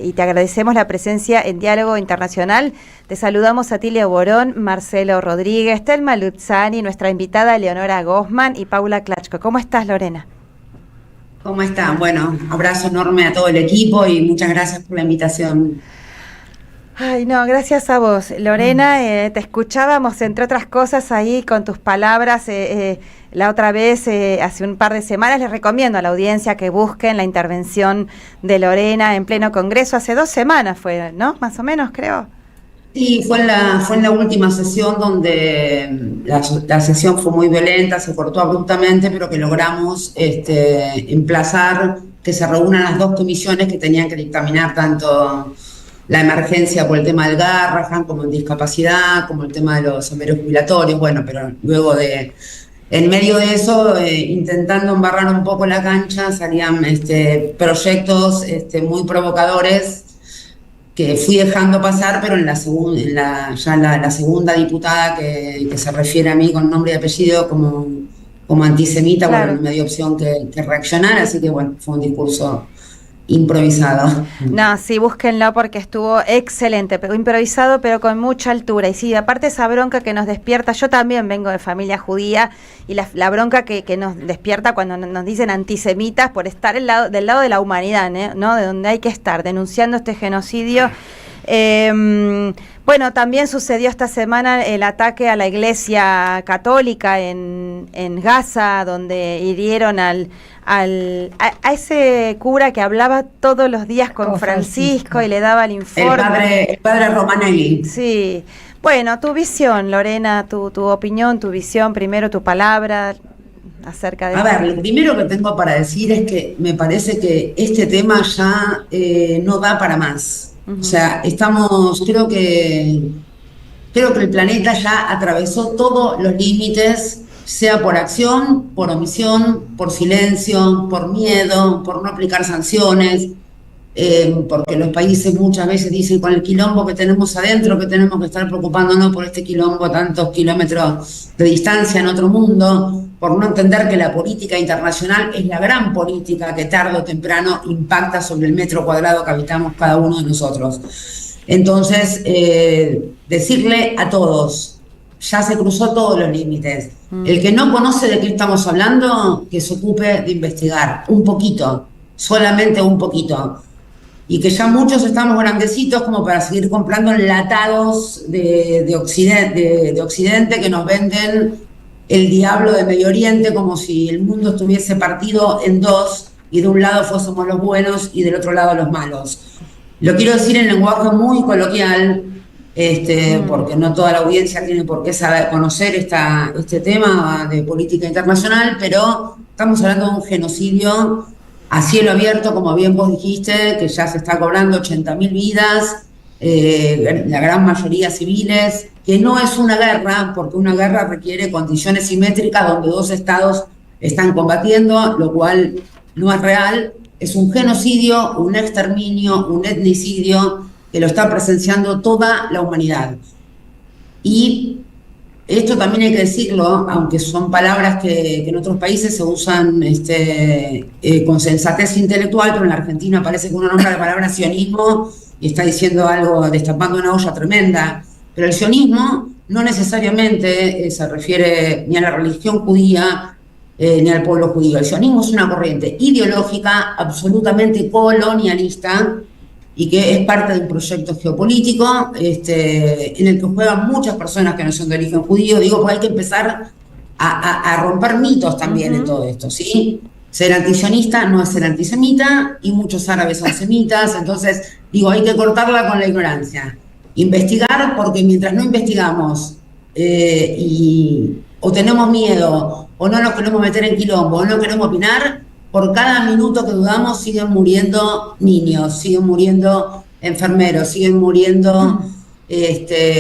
y te agradecemos la presencia en Diálogo Internacional. Te saludamos a Tilia Borón, Marcelo Rodríguez, Telma Luzzani, nuestra invitada Leonora Gosman y Paula Klachko. ¿Cómo estás, Lorena? ¿Cómo están? Bueno, abrazo enorme a todo el equipo y muchas gracias por la invitación. Ay, no, gracias a vos, Lorena. Te escuchábamos, entre otras cosas, ahí con tus palabras la otra vez, hace un par de semanas. Les recomiendo a la audiencia que busquen la intervención de Lorena en pleno Congreso. Hace 2 semanas fue, ¿no? Más o menos, creo. Sí, fue en la última sesión donde la sesión fue muy violenta, se cortó abruptamente, pero que logramos emplazar que se reúnan las 2 comisiones que tenían que dictaminar tanto la emergencia por el tema del Garrahan, como en discapacidad, como el tema de los sombreros jubilatorios. Bueno, pero luego en medio de eso, intentando embarrar un poco la cancha, salían proyectos muy provocadores que fui dejando pasar, pero en la segunda diputada que se refiere a mí con nombre y apellido como antisemita, claro. Bueno, no me dio opción que reaccionar, así que bueno, fue un discurso improvisado. No, sí, búsquenlo porque estuvo excelente, pero improvisado, pero con mucha altura. Y sí, aparte esa bronca que nos despierta, yo también vengo de familia judía, y la bronca que nos despierta cuando nos dicen antisemitas por estar del lado de la humanidad, ¿no? De donde hay que estar, denunciando este genocidio. Bueno, también sucedió esta semana el ataque a la iglesia católica en Gaza, donde hirieron a ese cura que hablaba todos los días con Francisco y le daba el informe. El padre Romanelli. Sí. Bueno, tu visión, Lorena, tu opinión, tu visión, primero tu palabra acerca de... A ver, lo primero que tengo para decir es que me parece que este tema ya no da para más. O sea, creo que el planeta ya atravesó todos los límites, sea por acción, por omisión, por silencio, por miedo, por no aplicar sanciones, porque los países muchas veces dicen con el quilombo que tenemos adentro que tenemos que estar preocupándonos por este quilombo a tantos kilómetros de distancia en otro mundo, por no entender que la política internacional es la gran política que tarde o temprano impacta sobre el metro cuadrado que habitamos cada uno de nosotros. Entonces, decirle a todos, ya se cruzó todos los límites. El que no conoce de qué estamos hablando, que se ocupe de investigar un poquito, solamente un poquito. Y que ya muchos estamos grandecitos como para seguir comprando enlatados de Occidente que nos venden el diablo de Medio Oriente como si el mundo estuviese partido en 2 y de un lado fuésemos los buenos y del otro lado los malos. Lo quiero decir en lenguaje muy coloquial, porque no toda la audiencia tiene por qué conocer este tema de política internacional, pero estamos hablando de un genocidio a cielo abierto, como bien vos dijiste, que ya se está cobrando 80.000 vidas, la gran mayoría civiles, que no es una guerra, porque una guerra requiere condiciones simétricas donde 2 estados están combatiendo, lo cual no es real. Es un genocidio, un exterminio, un etnicidio que lo está presenciando toda la humanidad. Y esto también hay que decirlo, aunque son palabras que en otros países se usan con sensatez intelectual, pero en la Argentina parece que uno nombra la palabra sionismo y está diciendo algo, destapando una olla tremenda. Pero el sionismo no necesariamente se refiere ni a la religión judía, ni al pueblo judío. El sionismo es una corriente ideológica absolutamente colonialista y que es parte de un proyecto geopolítico en el que juegan muchas personas que no son de origen judío. Digo, porque hay que empezar a romper mitos también en todo esto, ¿sí? Ser antisionista no es ser antisemita, y muchos árabes son semitas. Entonces, digo, hay que cortarla con la ignorancia. Investigar, porque mientras no investigamos o tenemos miedo, o no nos queremos meter en quilombo, o no queremos opinar, por cada minuto que dudamos siguen muriendo niños, siguen muriendo enfermeros, siguen muriendo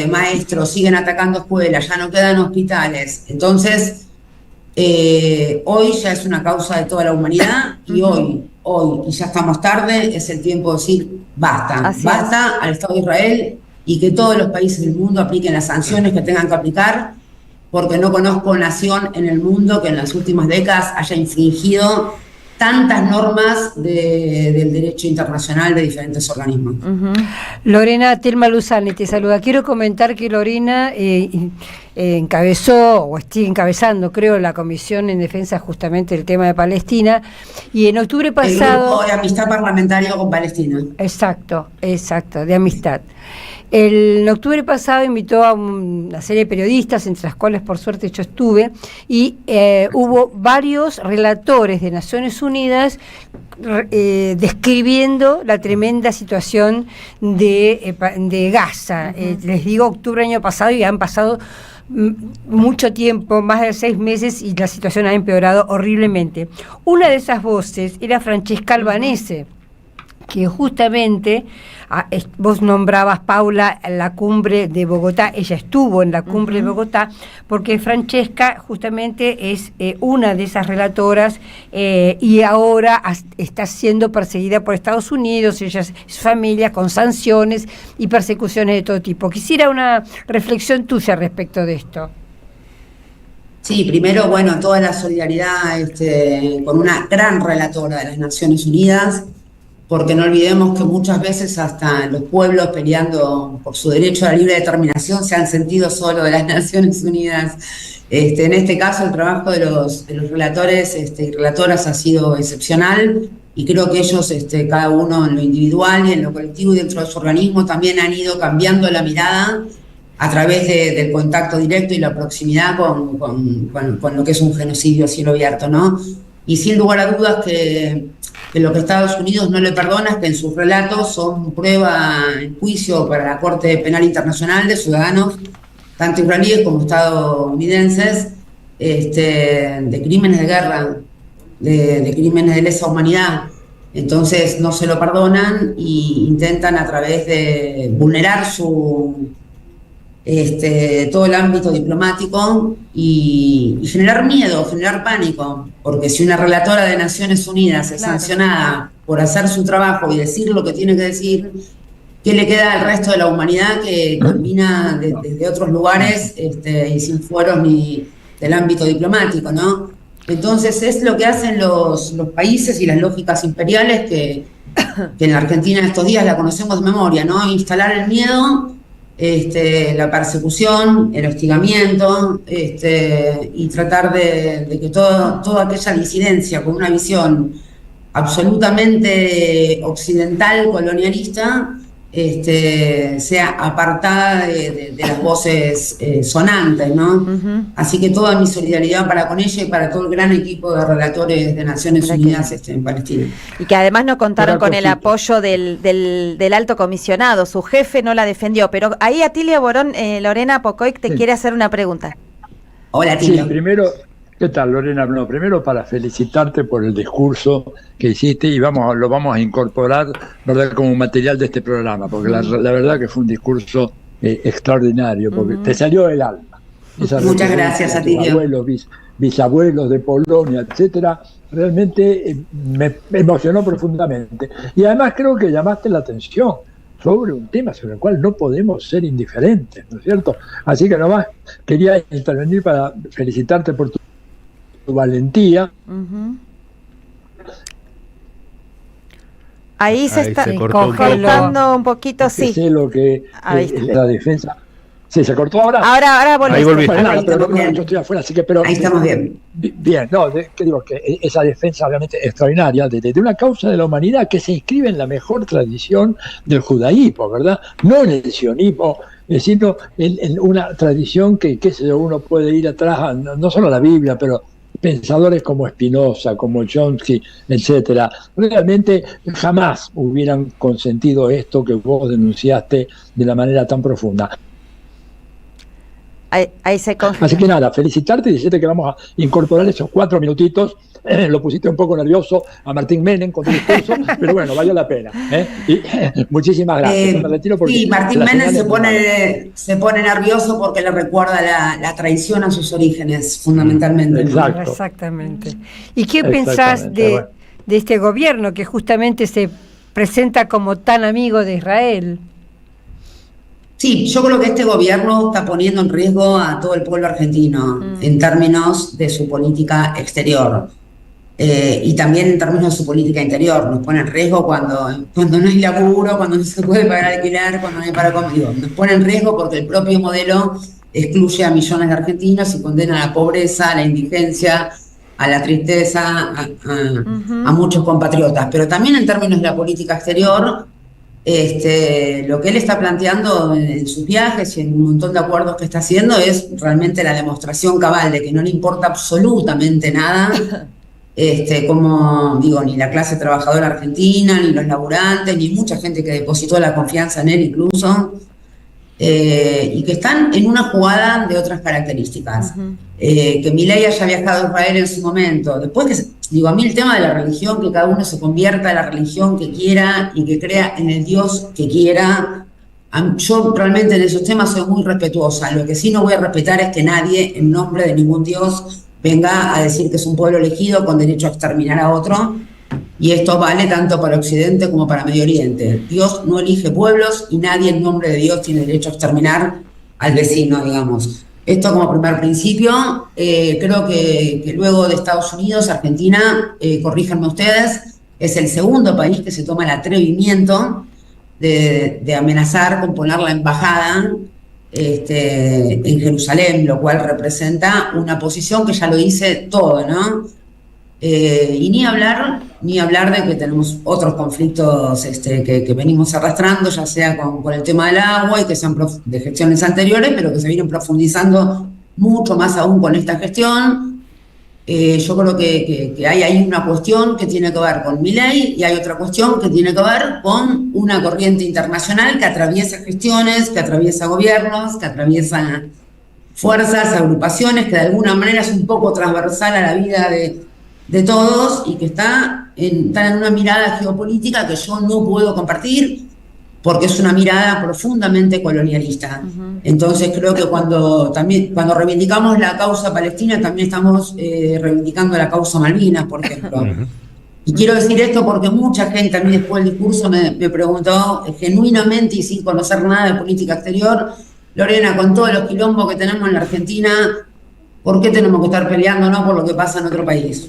maestros, siguen atacando escuelas, ya no quedan hospitales. Entonces, hoy ya es una causa de toda la humanidad, y hoy, y ya estamos tarde, es el tiempo de decir basta, basta al Estado de Israel, y que todos los países del mundo apliquen las sanciones que tengan que aplicar, porque no conozco nación en el mundo que en las últimas décadas haya infringido tantas normas del derecho internacional de diferentes organismos. Lorena, Telma Luzani te saluda. Quiero comentar que Lorena encabezó, o está encabezando, creo, la comisión en defensa justamente del tema de Palestina, y en octubre pasado... El grupo de amistad parlamentaria con Palestina. Exacto, de amistad. En octubre pasado invitó a una serie de periodistas, entre las cuales por suerte yo estuve, y hubo varios relatores de Naciones Unidas describiendo la tremenda situación de Gaza. Les digo, octubre del año pasado, y han pasado mucho tiempo, más de 6 meses, y la situación ha empeorado horriblemente. Una de esas voces era Francesca Albanese, que justamente, vos nombrabas, Paula, la cumbre de Bogotá. Ella estuvo en la cumbre de Bogotá, porque Francesca justamente es una de esas relatoras, y ahora está siendo perseguida por Estados Unidos, ella, su familia, con sanciones y persecuciones de todo tipo. Quisiera una reflexión tuya respecto de esto. Sí, primero, bueno, toda la solidaridad con una gran relatora de las Naciones Unidas, porque no olvidemos que muchas veces hasta los pueblos peleando por su derecho a la libre determinación se han sentido solo de las Naciones Unidas. En este caso, el trabajo de los relatores y relatoras ha sido excepcional, y creo que ellos, cada uno en lo individual y en lo colectivo y dentro de su organismo, también han ido cambiando la mirada a través del contacto directo y la proximidad con lo que es un genocidio a cielo abierto, ¿no? Y sin lugar a dudas que lo que Estados Unidos no le perdona es que en sus relatos son prueba en juicio para la Corte Penal Internacional de ciudadanos, tanto israelíes como estadounidenses, de crímenes de guerra, de crímenes de lesa humanidad. Entonces no se lo perdonan e intentan, a través de vulnerar todo el ámbito diplomático y generar miedo, generar pánico, porque si una relatora de Naciones Unidas es sancionada por hacer su trabajo y decir lo que tiene que decir, ¿qué le queda al resto de la humanidad que camina desde otros lugares y sin fueros ni del ámbito diplomático, ¿no? Entonces es lo que hacen los países y las lógicas imperiales que en la Argentina estos días la conocemos de memoria, ¿no? Instalar el miedo, la persecución, el hostigamiento, y tratar de que toda aquella disidencia con una visión absolutamente occidental, colonialista, sea apartada de las voces sonantes, ¿no? Así que toda mi solidaridad para con ella y para todo el gran equipo de relatores de Naciones Unidas en Palestina. Y que además no contaron con el apoyo del alto comisionado, su jefe no la defendió, pero ahí Atilio Borón, Lorena Pocoic te quiere hacer una pregunta. Hola, Atilio. Sí, primero, ¿qué tal, Lorena? No, primero para felicitarte por el discurso que hiciste, y lo vamos a incorporar, ¿verdad?, como material de este programa, porque la verdad que fue un discurso extraordinario, porque te salió del alma. Muchas gracias, Atilio. Abuelos, bisabuelos de Polonia, etcétera, realmente me emocionó profundamente. Y además creo que llamaste la atención sobre un tema sobre el cual no podemos ser indiferentes, ¿no es cierto? Así que nomás quería intervenir para felicitarte por tu valentía. Ahí se está cortando un poquito, sí. Sé lo que la defensa. Sí, se cortó ahora. Ahora volviste. Ahí volviste. Bueno, nada, pero no, yo estoy afuera, así que pero ahí estamos bien. Bien, no, que digo que esa defensa obviamente extraordinaria de una causa de la humanidad que se inscribe en la mejor tradición del judaísmo, ¿verdad? No en el sionismo, sino en una tradición que, qué sé yo, uno puede ir atrás, no solo a la Biblia, pero pensadores como Spinoza, como Chomsky, etcétera, realmente jamás hubieran consentido esto que vos denunciaste de la manera tan profunda. Ahí se confirma. Así que nada, felicitarte y decirte que vamos a incorporar esos 4 minutitos. Lo pusiste un poco nervioso a Martín Menem con tu discurso, pero bueno, valió la pena. Y, muchísimas gracias. Me retiro porque sí, Martín Menem se pone nervioso porque le recuerda la traición a sus orígenes, fundamentalmente. Exacto. Exactamente. ¿Y qué pensás de este gobierno que justamente se presenta como tan amigo de Israel? Sí, yo creo que este gobierno está poniendo en riesgo a todo el pueblo argentino en términos de su política exterior y también en términos de su política interior. Nos pone en riesgo cuando no hay laburo, cuando no se puede pagar alquiler, cuando no hay para comer. Nos pone en riesgo porque el propio modelo excluye a millones de argentinos y condena a la pobreza, a la indigencia, a la tristeza, a muchos compatriotas. Pero también en términos de la política exterior, lo que él está planteando en sus viajes y en un montón de acuerdos que está haciendo es realmente la demostración cabal de que no le importa absolutamente nada, como digo, ni la clase trabajadora argentina, ni los laburantes, ni mucha gente que depositó la confianza en él incluso, y que están en una jugada de otras características. Que Milei haya viajado a Israel en su momento, después que, a mí el tema de la religión, que cada uno se convierta en la religión que quiera y que crea en el Dios que quiera, yo realmente en esos temas soy muy respetuosa. Lo que sí no voy a respetar es que nadie, en nombre de ningún Dios, venga a decir que es un pueblo elegido con derecho a exterminar a otro, y esto vale tanto para Occidente como para Medio Oriente. Dios no elige pueblos y nadie en nombre de Dios tiene derecho a exterminar al vecino, digamos. Esto como primer principio. Creo que luego de Estados Unidos, Argentina, corríjanme ustedes, es el segundo país que se toma el atrevimiento de amenazar con poner la embajada en Jerusalén, lo cual representa una posición que ya lo dice todo, ¿no? Y ni hablar de que tenemos otros conflictos que venimos arrastrando, ya sea con el tema del agua y que sean de gestiones anteriores, pero que se vienen profundizando mucho más aún con esta gestión. Yo creo que hay ahí una cuestión que tiene que ver con Milei y hay otra cuestión que tiene que ver con una corriente internacional que atraviesa gestiones, que atraviesa gobiernos, que atraviesa fuerzas, agrupaciones, que de alguna manera es un poco transversal a la vida de todos y que están en una mirada geopolítica que yo no puedo compartir porque es una mirada profundamente colonialista. Entonces creo que cuando reivindicamos la causa palestina también estamos reivindicando la causa Malvinas, por ejemplo. Y quiero decir esto porque mucha gente a mí después del discurso me preguntó genuinamente y sin conocer nada de política exterior: Lorena, con todos los quilombos que tenemos en la Argentina, ¿por qué tenemos que estar peleándonos por lo que pasa en otro país?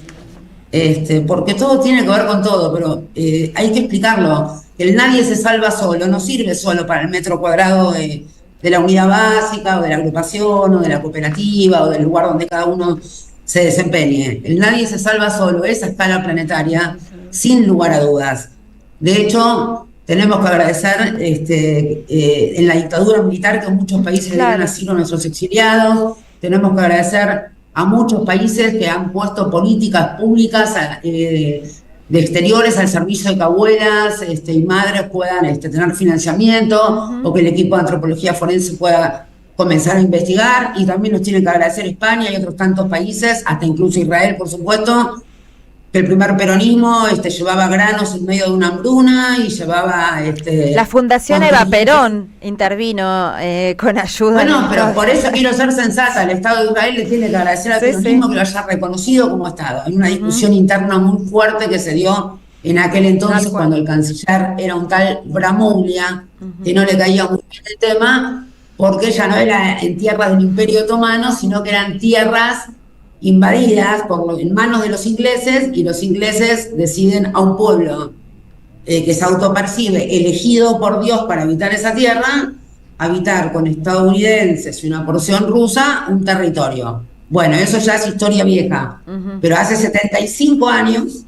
Porque todo tiene que ver con todo, pero hay que explicarlo. El nadie se salva solo, no sirve solo para el metro cuadrado de la unidad básica, o de la agrupación, o de la cooperativa, o del lugar donde cada uno se desempeñe. El nadie se salva solo, esa escala planetaria, sin lugar a dudas. De hecho, tenemos que agradecer en la dictadura militar que muchos países le dieron asilo a nuestros exiliados. Tenemos que agradecer a muchos países que han puesto políticas públicas de exteriores al servicio de que abuelas y madres puedan tener financiamiento, o que el equipo de antropología forense pueda comenzar a investigar. Y también nos tiene que agradecer España y otros tantos países, hasta incluso Israel, por supuesto, que el primer peronismo llevaba granos en medio de una hambruna y llevaba... La Fundación Eva Perón intervino con ayuda. Bueno, pero por eso quiero ser sensata. El Estado de Israel le tiene que agradecer al peronismo que lo haya reconocido como Estado. En una discusión interna muy fuerte que se dio en aquel entonces, cuando el canciller era un tal Bramuglia, que no le caía muy bien el tema, porque ya no era en tierras del Imperio Otomano, sino que eran tierras invadidas en manos de los ingleses, y los ingleses deciden a un pueblo que se autopercibe elegido por Dios para habitar esa tierra, habitar con estadounidenses y una porción rusa un territorio. Bueno, eso ya es historia vieja, pero hace 75 años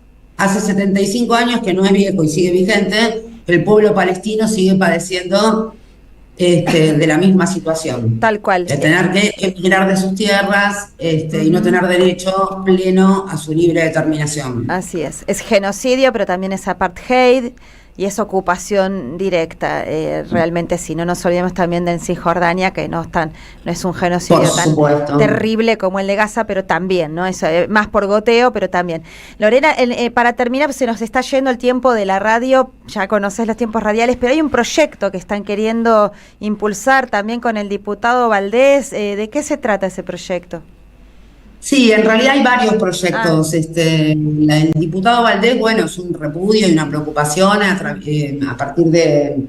que no es viejo y sigue vigente, el pueblo palestino sigue padeciendo de la misma situación. Tal cual. De tener que emigrar de sus tierras y no tener derecho pleno a su libre determinación. Así es genocidio, pero también es apartheid y es ocupación directa. Realmente sí, no nos olvidemos también de en Cisjordania, que no es un genocidio tan terrible como el de Gaza, pero también, ¿no? Eso, más por goteo, pero también. Lorena, para terminar, se nos está yendo el tiempo de la radio, ya conoces los tiempos radiales, pero hay un proyecto que están queriendo impulsar también con el diputado Valdés. ¿De qué se trata ese proyecto? Sí, en realidad hay varios proyectos. El diputado Valdés, bueno, es un repudio y una preocupación a partir de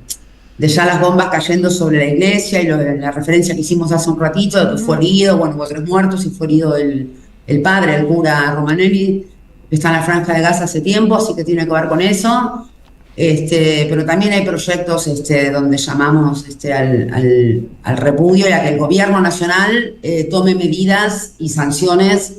ya las bombas cayendo sobre la iglesia y la referencia que hicimos hace un ratito, de que fue herido, bueno, hubo 3 muertos y fue herido el padre, el cura Romanelli, que está en la Franja de Gaza hace tiempo, así que tiene que ver con eso. Pero también hay proyectos donde llamamos al repudio y a que el gobierno nacional tome medidas y sanciones.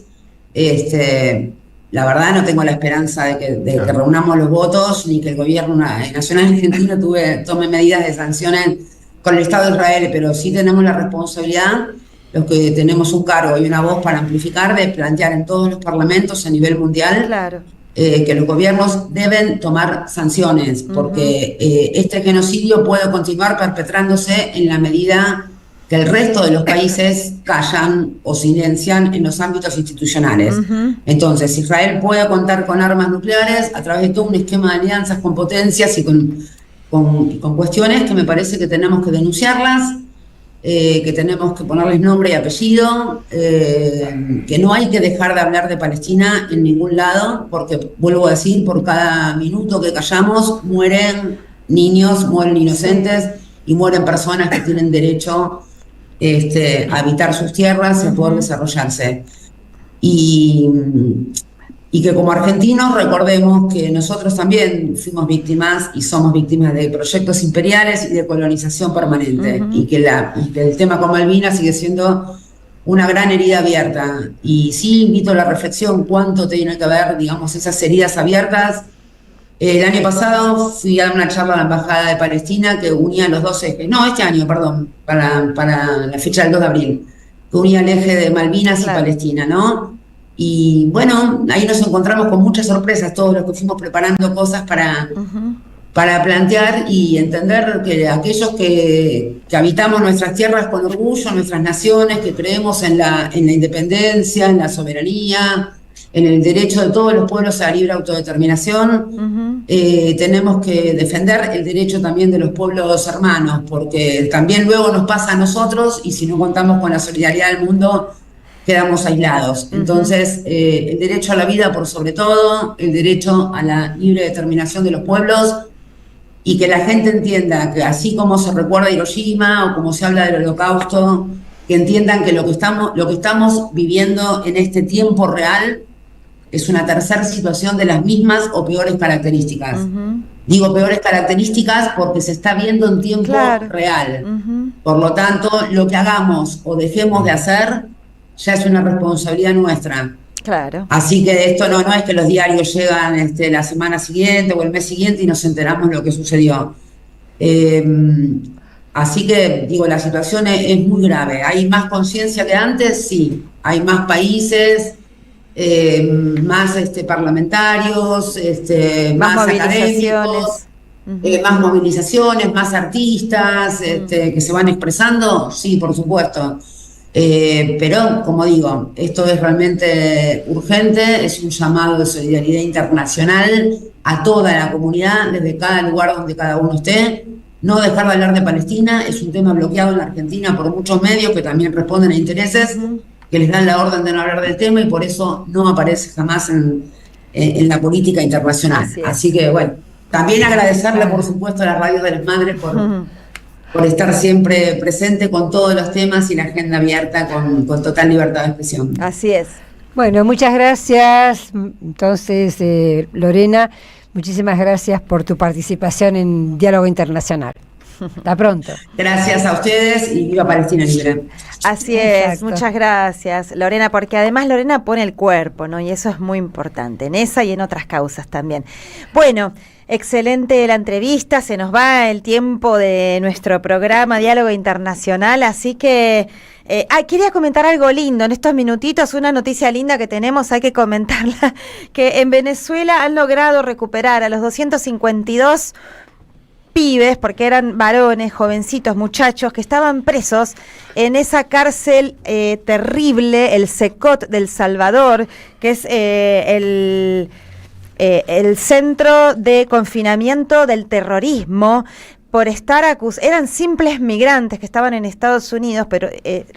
La verdad no tengo la esperanza de que reunamos los votos ni que el gobierno nacional argentino tome medidas de sanciones con el Estado de Israel, pero sí tenemos la responsabilidad, los que tenemos un cargo y una voz para amplificar, de plantear en todos los parlamentos a nivel mundial. Claro. Que los gobiernos deben tomar sanciones, porque este genocidio puede continuar perpetrándose en la medida que el resto de los países callan o silencian en los ámbitos institucionales. Entonces, Israel puede contar con armas nucleares a través de todo un esquema de alianzas con potencias y con cuestiones que me parece que tenemos que denunciarlas, que tenemos que ponerles nombre y apellido, que no hay que dejar de hablar de Palestina en ningún lado, porque, vuelvo a decir, por cada minuto que callamos mueren niños, mueren inocentes y mueren personas que tienen derecho a habitar sus tierras y a poder desarrollarse. Y que como argentinos recordemos que nosotros también fuimos víctimas y somos víctimas de proyectos imperiales y de colonización permanente, y que el tema con Malvinas sigue siendo una gran herida abierta. Y sí invito a la reflexión cuánto tiene que ver, digamos, esas heridas abiertas. El año pasado fui a dar una charla a la Embajada de Palestina que unía los dos ejes, este año, perdón, para la fecha del 2 de abril, que unía el eje de Malvinas y Palestina, ¿no? Y bueno, ahí nos encontramos con muchas sorpresas, todos los que fuimos preparando cosas para plantear y entender que aquellos que habitamos nuestras tierras con orgullo, nuestras naciones, que creemos en la independencia, en la soberanía, en el derecho de todos los pueblos a la libre autodeterminación, tenemos que defender el derecho también de los pueblos hermanos, porque también luego nos pasa a nosotros y si no contamos con la solidaridad del mundo, quedamos aislados. Entonces, el derecho a la vida por sobre todo, el derecho a la libre determinación de los pueblos, y que la gente entienda que así como se recuerda Hiroshima o como se habla del Holocausto, que entiendan que lo que estamos viviendo en este tiempo real es una tercera situación de las mismas o peores características. Digo peores características porque se está viendo en tiempo real. Por lo tanto, lo que hagamos o dejemos de hacer ya es una responsabilidad nuestra. Claro. Así que esto no es que los diarios llegan la semana siguiente o el mes siguiente y nos enteramos lo que sucedió. Así que, digo, la situación es muy grave. ¿Hay más conciencia que antes? Sí. Hay más países, más parlamentarios, más académicos, más movilizaciones, más artistas que se van expresando. Sí, por supuesto. Pero, como digo, esto es realmente urgente, es un llamado de solidaridad internacional a toda la comunidad, desde cada lugar donde cada uno esté. No dejar de hablar de Palestina, es un tema bloqueado en la Argentina por muchos medios que también responden a intereses que les dan la orden de no hablar del tema y por eso no aparece jamás en la política internacional. Así que, bueno, también agradecerle, por supuesto, a las radios de las madres por estar siempre presente con todos los temas y la agenda abierta con total libertad de expresión. Así es. Bueno, muchas gracias. Entonces, Lorena, muchísimas gracias por tu participación en Diálogo Internacional. Hasta pronto. Gracias a ustedes y viva Palestina Libre. Así es, muchas gracias, Lorena, porque además Lorena pone el cuerpo, ¿no? Y eso es muy importante, en esa y en otras causas también. Bueno, excelente la entrevista, se nos va el tiempo de nuestro programa Diálogo Internacional, así que quería comentar algo lindo en estos minutitos, una noticia linda que tenemos, hay que comentarla, que en Venezuela han logrado recuperar a los 252 pibes, porque eran varones, jovencitos, muchachos, que estaban presos en esa cárcel terrible, el Secot del Salvador, que es el centro de confinamiento del terrorismo, por estar eran simples migrantes que estaban en Estados Unidos, pero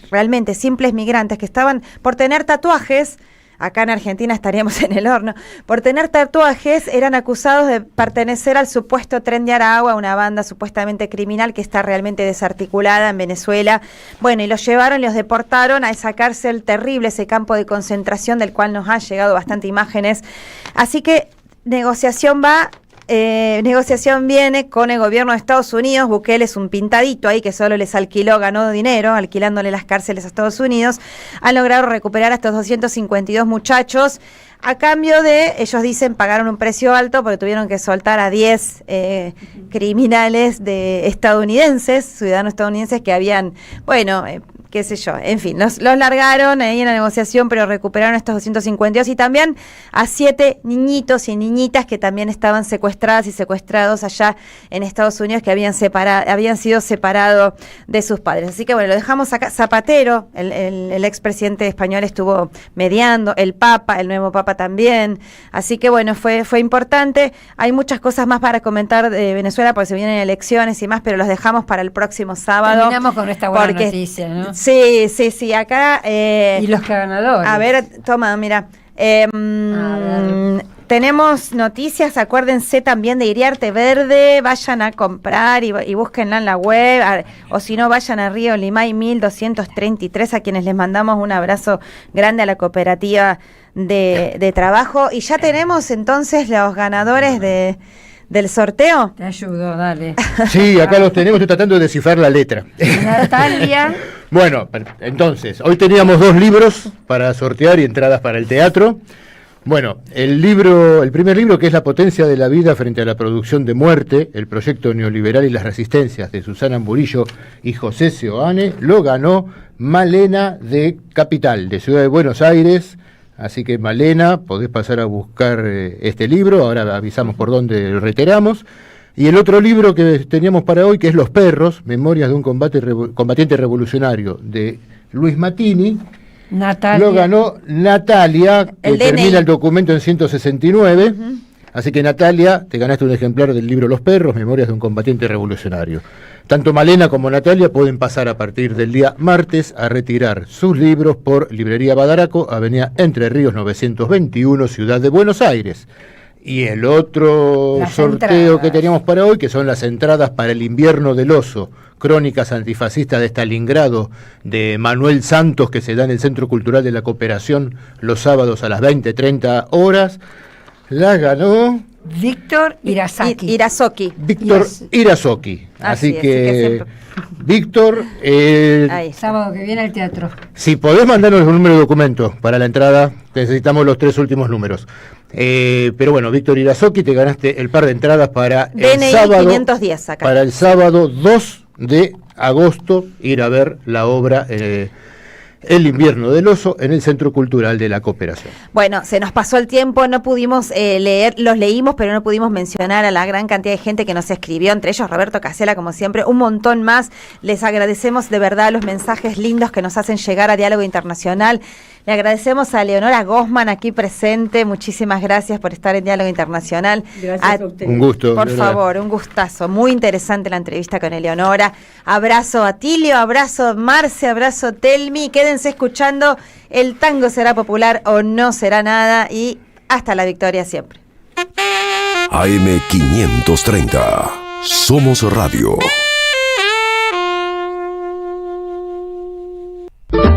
realmente simples migrantes que estaban por tener tatuajes. Acá en Argentina estaríamos en el horno. Por tener tatuajes eran acusados de pertenecer al supuesto Tren de Aragua, una banda supuestamente criminal que está realmente desarticulada en Venezuela. Bueno, y los llevaron y los deportaron a esa cárcel terrible, ese campo de concentración del cual nos han llegado bastante imágenes. Así que negociación viene con el gobierno de Estados Unidos. Bukele es un pintadito ahí que solo les ganó dinero alquilándole las cárceles a Estados Unidos. Han logrado recuperar a estos 252 muchachos. A cambio de, ellos dicen, pagaron un precio alto porque tuvieron que soltar a 10 criminales estadounidenses, ciudadanos estadounidenses que habían, qué sé yo, en fin, los largaron ahí en la negociación, pero recuperaron estos 252 y también a 7 niñitos y niñitas que también estaban secuestradas y secuestrados allá en Estados Unidos, que habían sido separados de sus padres. Así que bueno, lo dejamos acá. Zapatero, el expresidente español, estuvo mediando, el nuevo Papa también, así que bueno, fue importante. Hay muchas cosas más para comentar de Venezuela porque se vienen elecciones y más, pero los dejamos para el próximo sábado. Terminamos con esta buena noticia, ¿no? Sí, acá... y los ganadores. A ver, toma, mira. Tenemos noticias, acuérdense también de Iriarte Verde, vayan a comprar y búsquenla en la web, o si no, vayan a Río Limay 1233, a quienes les mandamos un abrazo grande a la cooperativa de trabajo. Y ya tenemos entonces los ganadores del sorteo. Te ayudo, dale. Sí, acá los tenemos, estoy tratando de descifrar la letra. Natalia. Bueno, entonces, hoy teníamos 2 libros para sortear y entradas para el teatro. Bueno, el primer libro, que es La potencia de la vida frente a la producción de muerte, el proyecto neoliberal y las resistencias, de Susana Murillo y José Seoane, lo ganó Malena de Capital, de Ciudad de Buenos Aires. Así que Malena, podés pasar a buscar este libro, ahora avisamos por dónde lo reiteramos. Y el otro libro que teníamos para hoy, que es Los perros, Memorias de un combatiente revolucionario, de Luis Matini. Natalia. Lo ganó Natalia, que termina el documento en 169. Uh-huh. Así que Natalia, te ganaste un ejemplar del libro Los perros, Memorias de un combatiente revolucionario. Tanto Malena como Natalia pueden pasar a partir del día martes a retirar sus libros por Librería Badaraco, Avenida Entre Ríos 921, Ciudad de Buenos Aires. Y el otro sorteo que teníamos para hoy, que son las entradas para El invierno del oso, crónicas antifascistas de Stalingrado, de Manuel Santos, que se da en el Centro Cultural de la Cooperación los sábados a las 20:30 horas. La ganó Víctor Irazoki. Víctor Irazoki. Así que Víctor, sábado que viene al teatro. Si podés mandarnos un número de documento para la entrada, necesitamos los 3 últimos números. Pero bueno, Víctor Irazoki, te ganaste el par de entradas para DNI el sábado 510 acá. Para el sábado 2 de agosto, ir a ver la obra El invierno del oso en el Centro Cultural de la Cooperación. Bueno, se nos pasó el tiempo, no pudimos leer, los leímos, pero no pudimos mencionar a la gran cantidad de gente que nos escribió, entre ellos Roberto Casella, como siempre, un montón más. Les agradecemos de verdad los mensajes lindos que nos hacen llegar a Diálogo Internacional. Le agradecemos a Leonora Gosman aquí presente. Muchísimas gracias por estar en Diálogo Internacional. Gracias a usted. Un gusto. Por favor, un gustazo. Muy interesante la entrevista con Eleonora. Abrazo a Tilio, abrazo a Marce, abrazo a Telmi. Quédense escuchando. El tango será popular o no será nada. Y hasta la victoria siempre. AM 530. Somos Radio.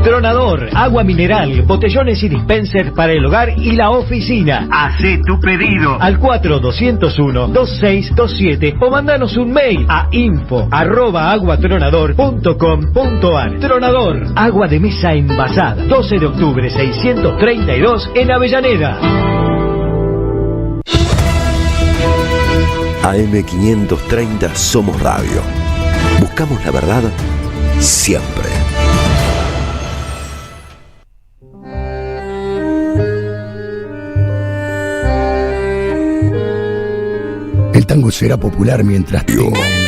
Tronador, agua mineral, botellones y dispensers para el hogar y la oficina. Hacé tu pedido al 4201-2627 o mandanos un mail a info@aguatronador.com.ar. Tronador, agua de mesa envasada. 12 de octubre 632 en Avellaneda. AM530 Somos Radio. Buscamos la verdad siempre. El tango será popular mientras tenga en la